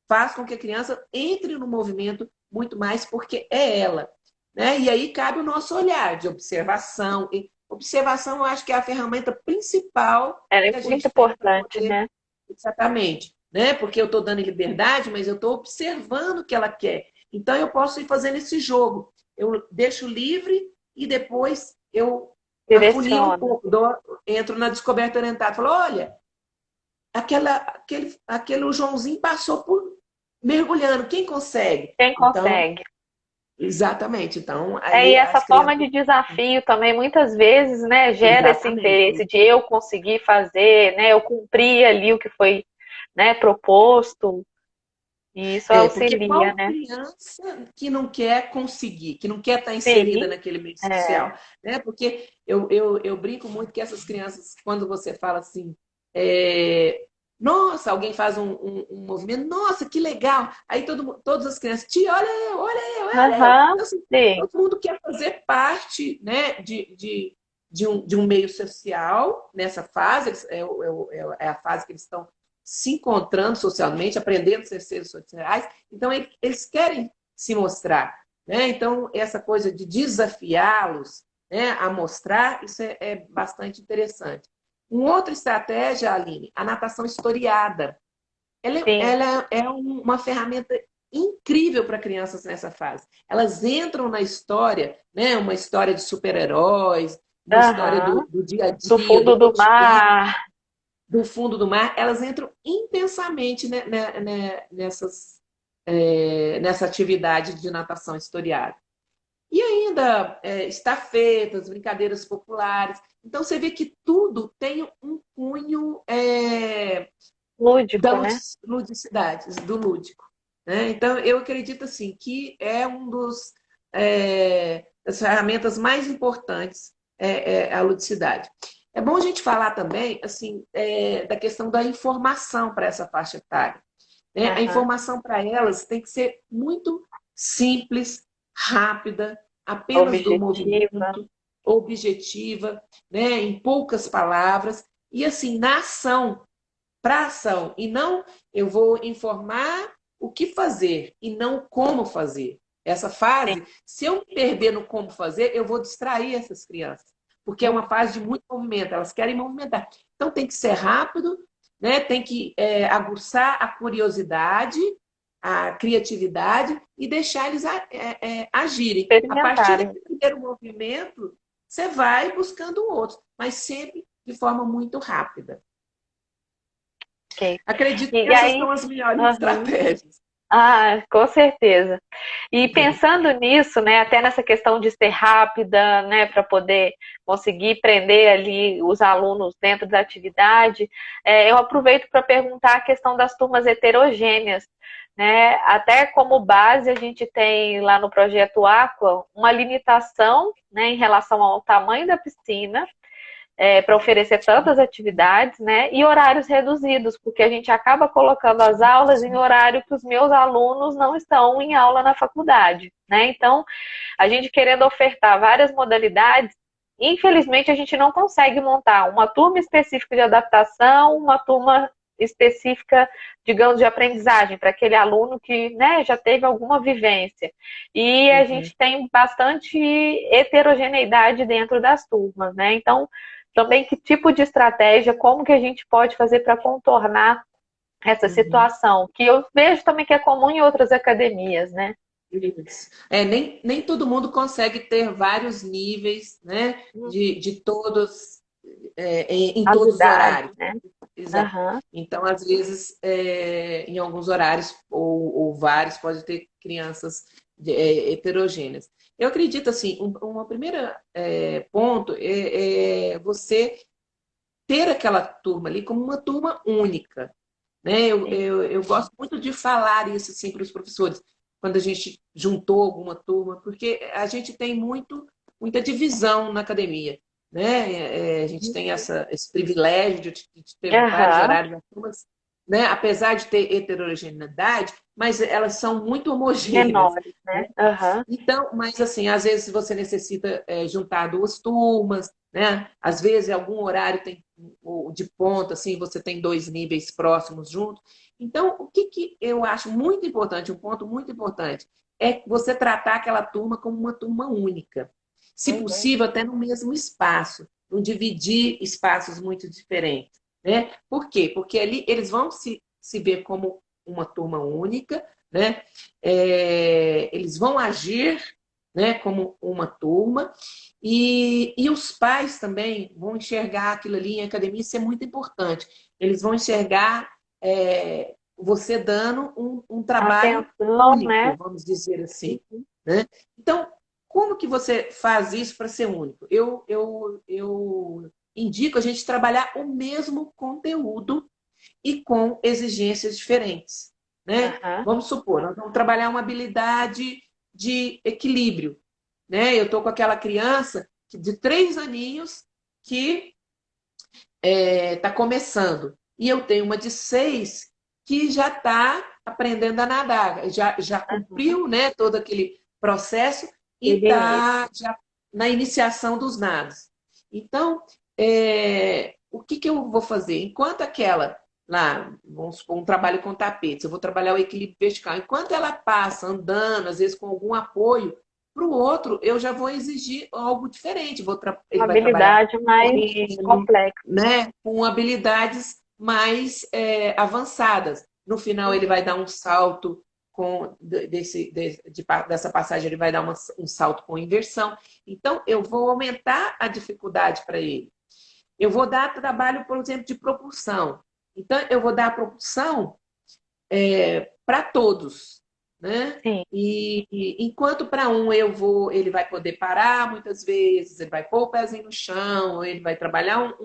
faz com que a criança entre no movimento muito mais, porque é ela. Né? E aí cabe o nosso olhar de observação. E observação, eu acho que é a ferramenta principal ela que é a muito gente tem para importante, poder. né? Exatamente. Né? Porque eu estou dando liberdade, mas eu estou observando o que ela quer. Então, eu posso ir fazendo esse jogo. Eu deixo livre e depois eu afunilo um Direciona. pouco, entro na descoberta orientada. Falo, olha, aquele o Joãozinho passou por mergulhando. Quem consegue? Quem Então, consegue? exatamente. Então, É, e aí essa as forma crianças. de desafio também, muitas vezes, né, gera esse interesse Exatamente. de eu conseguir fazer, né, eu cumprir ali o que foi, né, proposto, e isso Porque auxilia, qual né? criança que não quer conseguir, que não quer estar inserida Sim, naquele meio é. social? Né? Porque eu brinco muito que essas crianças, quando você fala assim, é, nossa, alguém faz um movimento, nossa, que legal! Aí todas as crianças, tia, olha eu, olha eu, olha eu. Aham, Então, assim, sim, todo mundo quer fazer parte, né, de um meio social nessa fase, é a fase que eles estão se encontrando socialmente, aprendendo a ser seres sociais. Então, eles querem se mostrar. Né? Então, essa coisa de desafiá-los, né, a mostrar, isso é bastante interessante. Uma outra estratégia, Aline, a natação historiada. sim. Ela é uma ferramenta incrível para crianças nessa fase. Elas entram na história, né, uma história de super-heróis, uma história do, Aham, do dia a do dia, fundo do do cotidiano, mar. do fundo do mar, elas entram intensamente nessa atividade de natação historiada. E ainda estafetas, brincadeiras populares. Então, você vê que tudo tem um cunho da Lúdico, né? ludicidade, do lúdico. Né? Então, eu acredito assim, que é um das ferramentas mais importantes a ludicidade. É bom a gente falar também assim, da questão da informação para essa faixa etária. Né? A Aham. informação para elas tem que ser muito simples, rápida, apenas do Objetiva. movimento, objetiva, né? Em poucas palavras, e assim, na ação, para ação, e não eu vou informar o que fazer e não como fazer. Essa Sim. fase, se eu me perder no como fazer, eu vou distrair essas crianças, porque é uma fase de muito movimento, elas querem movimentar. Então tem que ser rápido, né? Tem que aguçar a curiosidade, a criatividade e deixar eles agirem. A partir Experimentarem. daquele primeiro movimento, você vai buscando outros, mas sempre de forma muito rápida. Ok. Acredito que E essas aí, são as melhores aham. estratégias. Ah, com certeza. E pensando nisso, né, até nessa questão de ser rápida, né, para poder conseguir prender ali os alunos dentro da atividade, eu aproveito para perguntar a questão das turmas heterogêneas, né? Até como base a gente tem lá no projeto Aqua uma limitação, né, em relação ao tamanho da piscina para oferecer tantas atividades, né? E horários reduzidos, porque a gente acaba colocando as aulas em horário que os meus alunos não estão em aula na faculdade, né? Então, a gente querendo ofertar várias modalidades, infelizmente a gente não consegue montar uma turma específica de adaptação, uma turma específica, digamos, de aprendizagem para aquele aluno que, né, já teve alguma vivência. E a Uhum. gente tem bastante heterogeneidade dentro das turmas, né? Então, também que tipo de estratégia, como que a gente pode fazer para contornar essa Uhum. situação, que eu vejo também que é comum em outras academias, né? Isso. Nem todo mundo consegue ter vários níveis, né, de todos, em As todos os idades, horários. né? Exato. Aham. Então, às vezes, em alguns horários, ou vários, pode ter crianças heterogêneas. Eu acredito, assim, uma primeira ponto é você ter aquela turma ali como uma turma única, né? Sim. Eu gosto muito de falar isso assim, para os professores, quando a gente juntou alguma turma, porque a gente tem muita divisão na academia. Né? A gente tem esse privilégio de ter vários Aham. horários nas turmas, né? Apesar de ter heterogeneidade, mas elas são muito homogêneas. Menores, né? Né? Aham. Então, mas assim, às vezes você necessita juntar duas turmas, né? Às vezes algum horário tem de ponta, assim, você tem dois níveis próximos juntos. Então, o que eu acho muito importante, um ponto muito importante, é você tratar aquela turma como uma turma única. Se Uhum. possível, até no mesmo espaço, não dividir espaços muito diferentes. Né? Por quê? Porque ali eles vão se ver como uma turma única, né? Eles vão agir, né, como uma turma, e os pais também vão enxergar aquilo ali em academia, isso é muito importante. Eles vão enxergar você dando um trabalho Atenção, único, né? vamos dizer assim. Né? Então, como que você faz isso para ser único? Eu indico a gente trabalhar o mesmo conteúdo e com exigências diferentes. Né? Aham. Vamos supor, nós vamos trabalhar uma habilidade de equilíbrio. Né? Eu estou com aquela criança de 3 aninhos que está começando. E eu tenho uma de 6 que já está aprendendo a nadar, já Aham. cumpriu, né, todo aquele processo e Aquele início. está já na iniciação dos nados. Então, o que eu vou fazer? Enquanto aquela lá, vamos supor, um trabalho com tapetes, eu vou trabalhar o equilíbrio vertical. Enquanto ela passa andando, às vezes com algum apoio, para o outro eu já vou exigir algo diferente. Ele Uma vai trabalhar habilidade mais correndo, complexa. né, com habilidades mais avançadas. No final, ele vai dar um salto dessa passagem, ele vai dar um salto com inversão. Então, eu vou aumentar a dificuldade para ele. Eu vou dar trabalho, por exemplo, de propulsão. Então, eu vou dar a propulsão para todos, né? Sim. Enquanto para um ele vai poder parar muitas vezes, ele vai pôr o pezinho no chão, ele vai trabalhar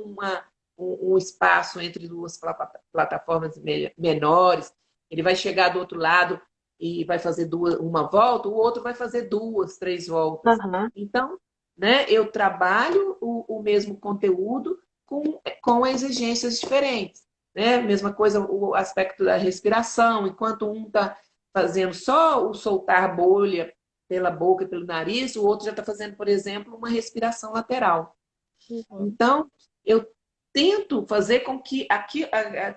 um espaço entre duas plataformas menores, ele vai chegar do outro lado e vai fazer uma volta, o outro vai fazer duas, três voltas. Aham. Então, né, eu trabalho o mesmo conteúdo com exigências diferentes. Né? Mesma coisa o aspecto da respiração, enquanto um está fazendo só o soltar bolha pela boca e pelo nariz, o outro já está fazendo, por exemplo, uma respiração lateral. Uhum. Então, eu tento fazer com que aqui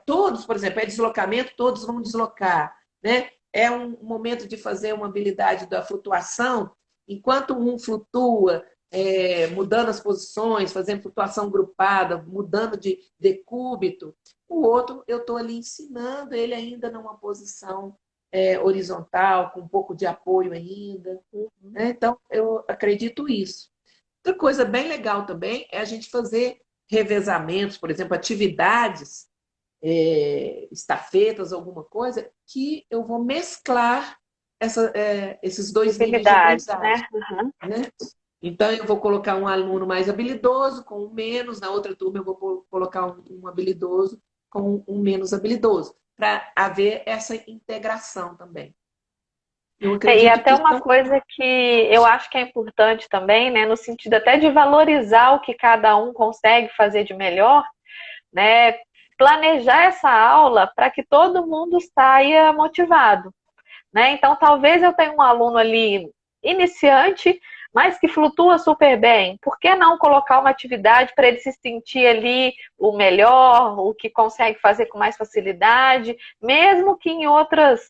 todos, por exemplo, é deslocamento, todos vão deslocar. Né? É um momento de fazer uma habilidade da flutuação, enquanto um flutua, mudando as posições, fazendo flutuação grupada, mudando de decúbito, o outro eu estou ali ensinando ele ainda numa posição horizontal, com um pouco de apoio ainda. Uhum. Né? Então, eu acredito isso. Outra coisa bem legal também é a gente fazer revezamentos, por exemplo, atividades, estafetas, alguma coisa, que eu vou mesclar esses dois níveis de Habilidades, aprendizagem. né? Aham. Né? Então, eu vou colocar um aluno mais habilidoso com um menos, na outra turma eu vou colocar um habilidoso com um menos habilidoso, para haver essa integração também. Eu E acredito até que uma são... coisa que eu acho que é importante também, né, no sentido até de valorizar o que cada um consegue fazer de melhor, né, planejar essa aula para que todo mundo saia motivado, né? Então, talvez eu tenha um aluno ali iniciante, mas que flutua super bem. Por que não colocar uma atividade para ele se sentir ali o melhor, o que consegue fazer com mais facilidade, mesmo que em outros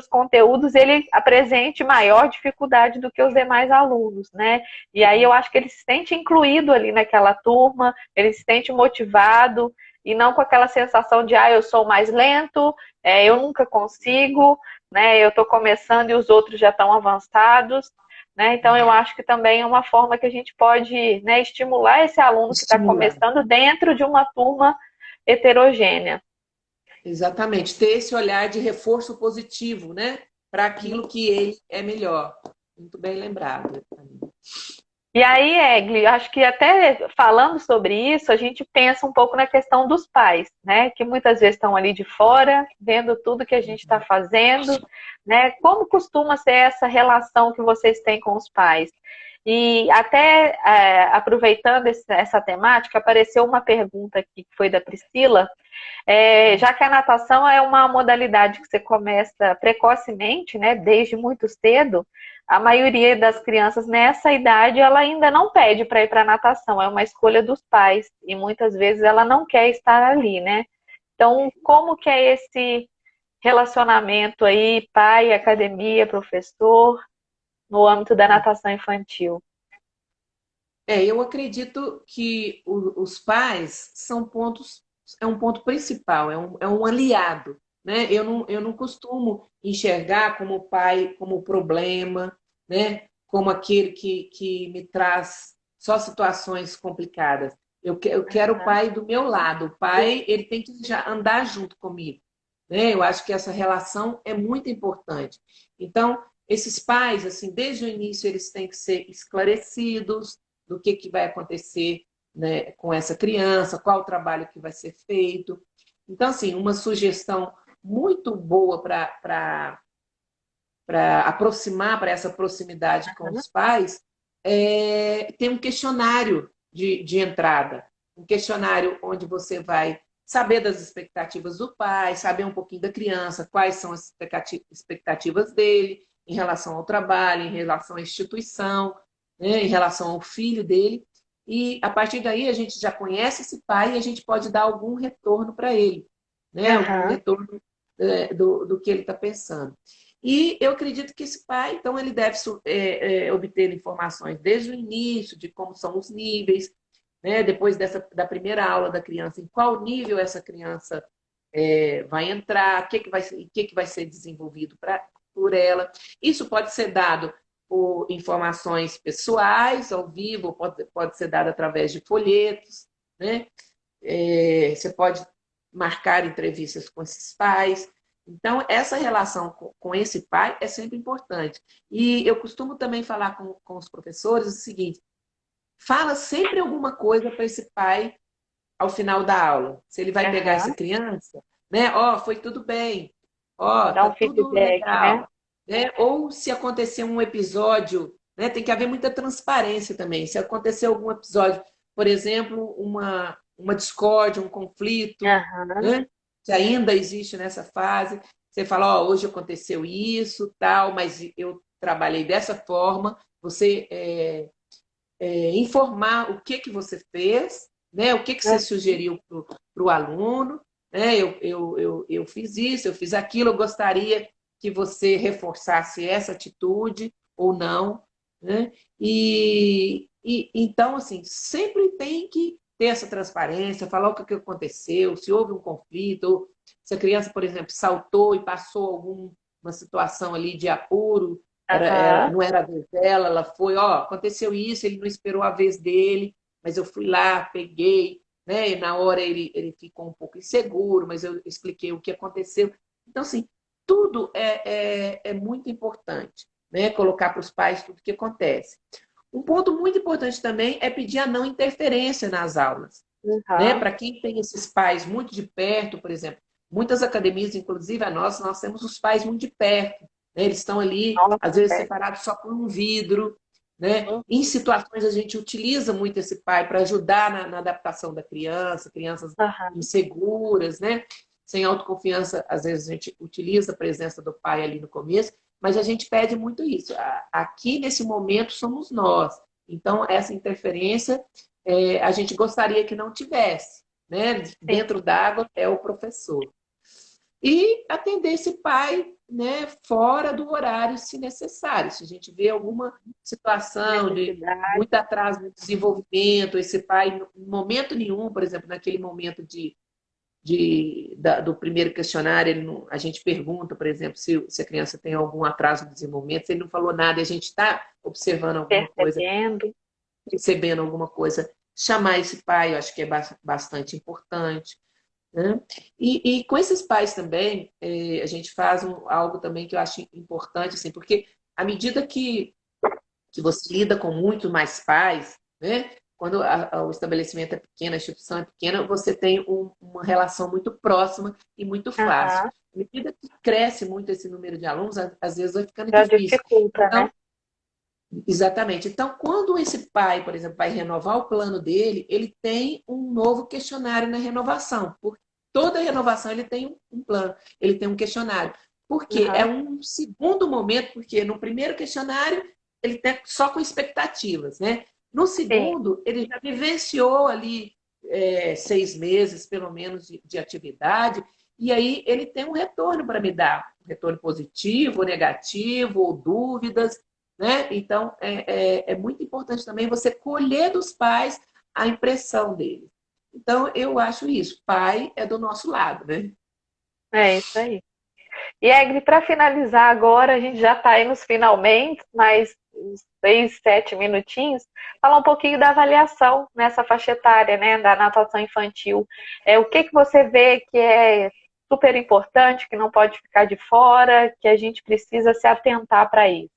conteúdos ele apresente maior dificuldade do que os demais alunos, né? E aí eu acho que ele se sente incluído ali naquela turma, ele se sente motivado e não com aquela sensação de, eu sou mais lento, eu nunca consigo, né? Eu estou começando e os outros já estão avançados, né? Então eu acho que também é uma forma que a gente pode, né, estimular esse aluno que está estimular. começando dentro de uma turma heterogênea. Exatamente, ter esse olhar de reforço positivo, né? Para aquilo que ele é melhor. Muito bem lembrado. E aí, Egli, acho que até falando sobre isso, a gente pensa um pouco na questão dos pais, né? Que muitas vezes estão ali de fora, vendo tudo que a gente está fazendo, né? Como costuma ser essa relação que vocês têm com os pais? E até aproveitando essa temática, apareceu uma pergunta aqui que foi da Priscila. Já que a natação é uma modalidade que você começa precocemente, né? Desde muito cedo. A maioria das crianças nessa idade, ela ainda não pede para ir para natação, é uma escolha dos pais e muitas vezes ela não quer estar ali, né? Então, como que é esse relacionamento aí, pai, academia, professor, no âmbito da natação infantil? Eu acredito que os pais são pontos, é um ponto principal, é um aliado, né? Eu não costumo enxergar como pai como problema, né? Como aquele que me traz só situações complicadas. Eu quero o pai do meu lado. O pai, ele tem que já andar junto comigo, né? Eu acho que essa relação é muito importante. Então, esses pais, assim, desde o início, eles têm que ser esclarecidos do que vai acontecer, né, com essa criança, qual o trabalho que vai ser feito. Então, assim, uma sugestão muito boa para aproximar, para essa proximidade com os pais, tem um questionário de entrada. Um questionário onde você vai saber das expectativas do pai, saber um pouquinho da criança, quais são as expectativas dele em relação ao trabalho, em relação à instituição, né, em relação ao filho dele. E a partir daí a gente já conhece esse pai e a gente pode dar algum retorno para ele, né? Algum Aham. retorno do que ele está pensando. E eu acredito que esse pai, então, ele deve obter informações desde o início, de como são os níveis, né? Depois da primeira aula da criança, em qual nível essa criança vai entrar, o que vai ser desenvolvido por ela. Isso pode ser dado por informações pessoais, ao vivo, pode ser dado através de folhetos, né? Você pode marcar entrevistas com esses pais. Então, essa relação com esse pai é sempre importante. E eu costumo também falar com os professores o seguinte: fala sempre alguma coisa para esse pai ao final da aula. Se ele vai pegar essa Aham. criança, né? Ó, foi tudo bem. Ó, Dar tá um tudo feedback, né? legal, né? Ou se acontecer um episódio, né? Tem que haver muita transparência também. Se acontecer algum episódio, por exemplo, uma discórdia, um conflito, Aham. né? Que ainda existe nessa fase, você fala, ó, hoje aconteceu isso, tal, mas eu trabalhei dessa forma. Você informar o que você fez, né? O que você sugeriu para o aluno, né? Eu fiz isso, eu fiz aquilo, eu gostaria que você reforçasse essa atitude ou não, né? Então, assim, sempre tem que ter essa transparência, falar o que aconteceu, se houve um conflito, ou se a criança, por exemplo, saltou e passou alguma situação ali de apuro, Aham. não era a vez dela, ela foi, ó, aconteceu isso, ele não esperou a vez dele, mas eu fui lá, peguei, né? E na hora ele ficou um pouco inseguro, mas eu expliquei o que aconteceu. Então, assim, tudo é muito importante, né? Colocar para os pais tudo o que acontece. Um ponto muito importante também é pedir a não interferência nas aulas, né? Aham. Para quem tem esses pais muito de perto, por exemplo, muitas academias, inclusive a nossa, nós temos os pais muito de perto. né? Eles estão ali, Nossa, às vezes, é. separados só por um vidro, né? Em situações a gente utiliza muito esse pai para ajudar na adaptação da criança, crianças Aham. inseguras, né? Sem autoconfiança, às vezes a gente utiliza a presença do pai ali no começo, mas a gente pede muito isso. Aqui, nesse momento, somos nós. Então, essa interferência, a gente gostaria que não tivesse, né? Sim, Dentro d'água é o professor. E atender esse pai, né, fora do horário, se necessário. Se a gente vê alguma situação de necessidade. muito atraso no desenvolvimento, esse pai, em momento nenhum, por exemplo, naquele momento do primeiro questionário, a gente pergunta, por exemplo, se a criança tem algum atraso no desenvolvimento, se ele não falou nada e a gente está observando alguma coisa, Percebendo. percebendo alguma coisa, chamar esse pai, eu acho que é bastante importante. Né? E com esses pais também, a gente faz algo também que eu acho importante, assim, porque à medida que você lida com muito mais pais, né? Quando o estabelecimento é pequeno, a instituição é pequena, você tem uma relação muito próxima e muito fácil. Aham. À medida que cresce muito esse número de alunos, às vezes vai ficando Já difícil. dificulta, Então, né? exatamente. Então, quando esse pai, por exemplo, vai renovar o plano dele, ele tem um novo questionário na renovação. Por toda renovação ele tem um plano, ele tem um questionário. Porque é Aham. um segundo momento, porque no primeiro questionário ele está só com expectativas, né? No Sim. segundo, ele já vivenciou ali 6 meses, pelo menos, de atividade, e aí ele tem um retorno para me dar, um retorno positivo, ou negativo, ou dúvidas, né? Então, é muito importante também você colher dos pais a impressão deles. Então, eu acho isso. Pai é do nosso lado, né? É isso aí. E Egri, para finalizar agora, a gente já está aí nos finalmente, mais uns 6, 7 minutinhos, falar um pouquinho da avaliação nessa faixa etária, né, da natação infantil. O que você vê que é super importante, que não pode ficar de fora, que a gente precisa se atentar para isso?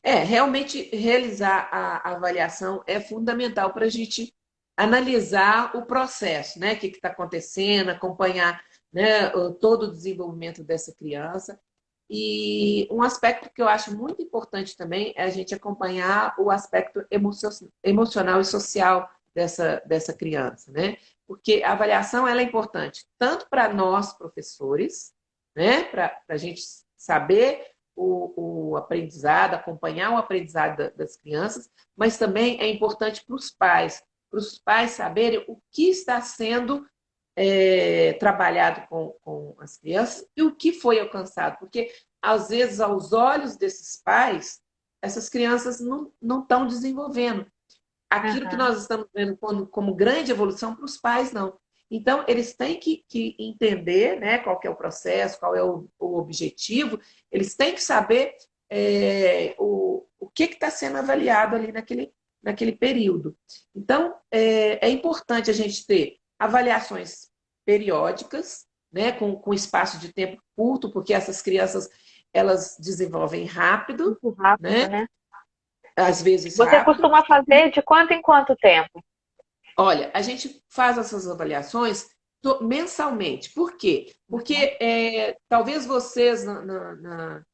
Realmente realizar a avaliação é fundamental para a gente analisar o processo, né? O que está acontecendo, acompanhar, né, todo o desenvolvimento dessa criança. E um aspecto que eu acho muito importante também é a gente acompanhar o aspecto emocional e social dessa criança, né? Porque a avaliação ela é importante tanto para nós, professores, né? Para a gente saber o aprendizado, acompanhar o aprendizado das crianças, mas também é importante para os pais saberem o que está sendo trabalhado com as crianças e o que foi alcançado, porque às vezes aos olhos desses pais essas crianças não estão desenvolvendo aquilo que Aham. nós estamos vendo como grande evolução para os pais não. Então eles têm que entender, né, qual que é o processo, qual é o objetivo, eles têm que saber o que está sendo avaliado ali naquele período. Então é importante a gente ter avaliações periódicas, né, com espaço de tempo curto, porque essas crianças elas desenvolvem rápido, Muito rápido, né? né? Às vezes Você rápido. costuma fazer de quanto em quanto tempo? Olha, a gente faz essas avaliações mensalmente. Por quê? Porque talvez vocês na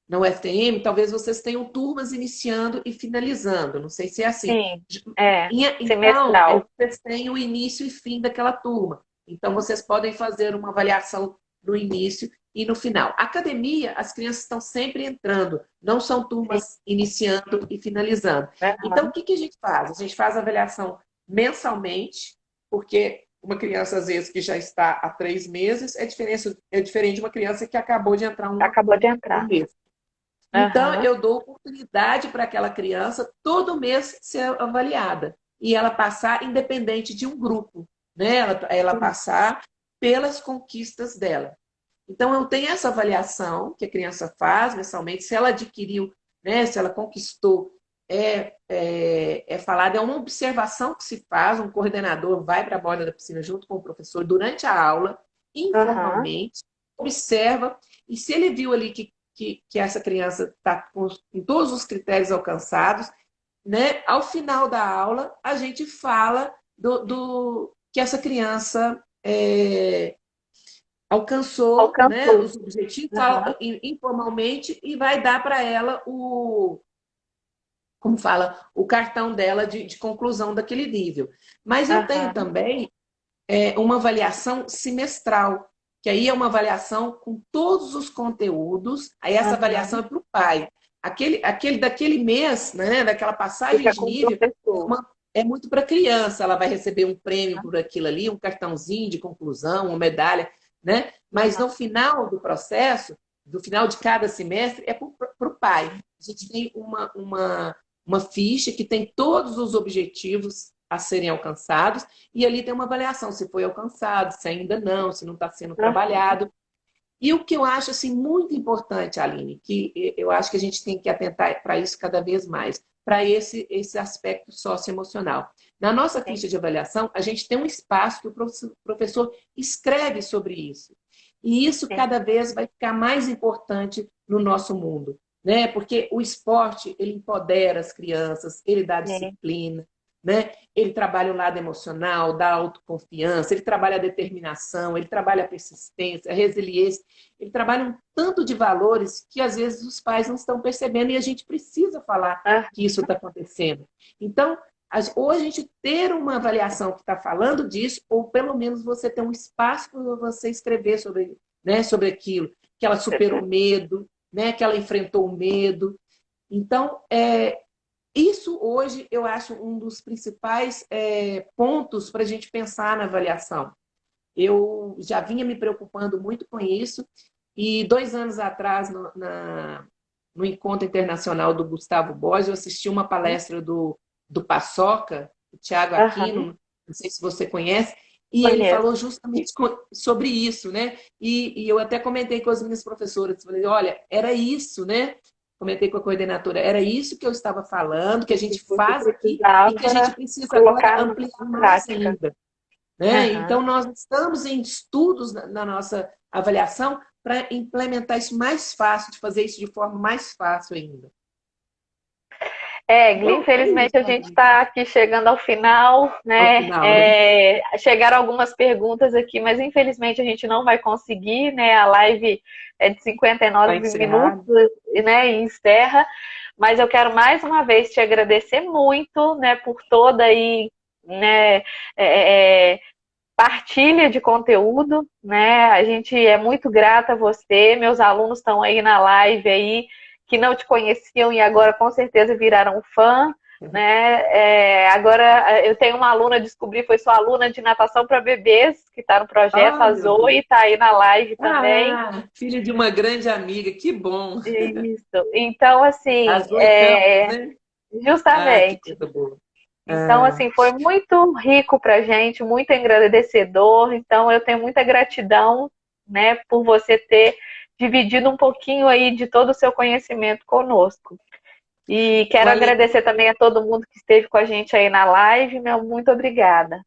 UFTM, talvez vocês tenham turmas iniciando e finalizando. Não sei se é assim. Sim, é Então, semestral. vocês têm o início e fim daquela turma. Então, vocês podem fazer uma avaliação no início e no final. Academia, as crianças estão sempre entrando, não são Sim. turmas iniciando e finalizando. Então, o Aham. que a gente faz? A gente faz a avaliação mensalmente, porque uma criança, às vezes, que já está há 3 meses, é diferente de uma criança que acabou de entrar Acabou de um entrar. mês. Então, Aham. eu dou oportunidade para aquela criança todo mês ser avaliada e ela passar independente de um grupo, né? Ela Sim. passar pelas conquistas dela. Então, eu tenho essa avaliação que a criança faz mensalmente, se ela adquiriu, né? Se ela conquistou, falado, é uma observação que se faz, um coordenador vai para a borda da piscina junto com o professor durante a aula, Aham. informalmente, observa, e se ele viu ali que essa criança está com todos os critérios alcançados, né? Ao final da aula, a gente fala do que essa criança alcançou, né, Alcançou. os objetivos Aham, informalmente e vai dar para ela como fala, o cartão dela de conclusão daquele nível. Mas eu tenho aham, também uma avaliação semestral, que aí é uma avaliação com todos os conteúdos, aí essa avaliação aham. é para o pai. Aquele daquele mês, né, daquela passagem Fica de com o nível, professor. é muito para a criança, ela vai receber um prêmio por aquilo ali, um cartãozinho de conclusão, uma medalha, né? Mas no final do processo, do final de cada semestre, é para o pai. A gente tem uma ficha que tem todos os objetivos a serem alcançados, e ali tem uma avaliação se foi alcançado, se ainda não, se não está sendo Aham, trabalhado. E o que eu acho assim, muito importante, Aline, que eu acho que a gente tem que atentar para isso cada vez mais, para esse aspecto socioemocional. Na nossa sim, ficha de avaliação, a gente tem um espaço que o professor escreve sobre isso. E isso sim. cada vez vai ficar mais importante no nosso mundo, né? Porque o esporte, ele empodera as crianças, ele dá Sim. disciplina, né? Ele trabalha o lado emocional, dá autoconfiança, ele trabalha a determinação, ele trabalha a persistência, a resiliência, ele trabalha um tanto de valores que às vezes os pais não estão percebendo e a gente precisa falar Ah, que isso está acontecendo. Então, ou a gente ter uma avaliação que está falando disso, ou pelo menos você ter um espaço para você escrever sobre, né, sobre aquilo, que ela superou o medo, né, que ela enfrentou o medo. Então, isso hoje eu acho um dos principais pontos para a gente pensar na avaliação. Eu já vinha me preocupando muito com isso, e 2 anos atrás, no Encontro Internacional do Gustavo Borges, eu assisti uma palestra do Paçoca, o Tiago aham, Aquino, não sei se você conhece, e ele conheço. falou justamente sobre isso, né? E eu até comentei com as minhas professoras, falei, olha, era isso, né? Comentei com a coordenadora, era isso que eu estava falando, que a Que gente você faz aqui e que a gente precisava precisa agora colocar na ampliar mais prática. ainda. Né? Aham. Então, nós estamos em estudos na nossa avaliação para implementar isso mais fácil, de fazer isso de forma mais fácil ainda. É, Gli, Então, é isso, infelizmente a gente Aline, está aqui chegando ao final, ao né? final, né? Chegaram algumas perguntas aqui, mas infelizmente a gente não vai conseguir, né? A live é de Para 59 encerrar. minutos, né? E encerra. Mas eu quero mais uma vez te agradecer muito, né? Por toda aí, né? é, é, partilha de conteúdo, né? A gente é muito grata a você. Meus alunos estão aí na live aí que não te conheciam e agora com certeza viraram fã, né? Agora eu tenho uma aluna, descobri, foi sua aluna de natação para bebês que está no projeto, Oh, a meu Deus. Zoe, está aí na live também. Ah, filha de uma grande amiga, que bom. Isso. Então, A assim, Zoe Campos, né? Ah, que justamente. coisa boa. Então, Ah, assim, foi muito rico para a gente, muito engrandecedor. Então, eu tenho muita gratidão, né, por você ter dividido um pouquinho aí de todo o seu conhecimento conosco. E o quero Aline, agradecer também a todo mundo que esteve com a gente aí na live. Meu muito obrigada.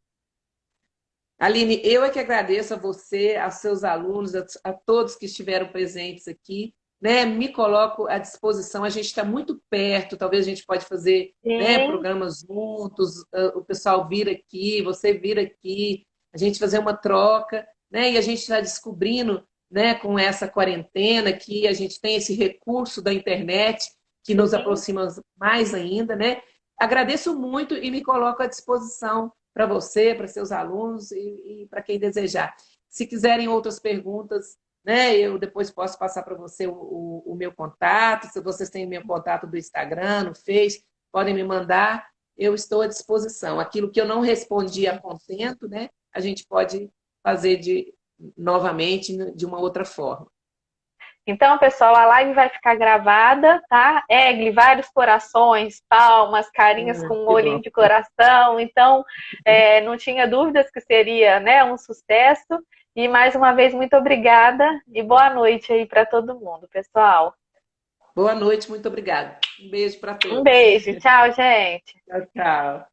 Aline, eu é que agradeço a você, aos seus alunos, a todos que estiveram presentes aqui, né? Me coloco à disposição. A gente está muito perto, talvez a gente pode fazer, né, Sim, programas juntos, o pessoal vir aqui, você vir aqui, a gente fazer uma troca, né? E a gente está descobrindo, né, com essa quarentena que a gente tem esse recurso da internet que nos sim. aproxima mais ainda, né? Agradeço muito e me coloco à disposição para você, para seus alunos e para quem desejar. Se quiserem outras perguntas, né, eu depois posso passar para você o meu contato. Se vocês têm meu contato do Instagram, no Face, podem me mandar. Eu estou à disposição. Aquilo que eu não respondi a contento, né, a gente pode fazer novamente de uma outra forma. Então, pessoal, a live vai ficar gravada, tá? Egli, vários corações, palmas, carinhas com um Que bom. olhinho de coração. Então, não tinha dúvidas que seria, né, um sucesso. E mais uma vez, muito obrigada e boa noite aí para todo mundo, pessoal. Boa noite, muito obrigada. Um beijo para Um todos. beijo, tchau, gente. Tchau, tchau.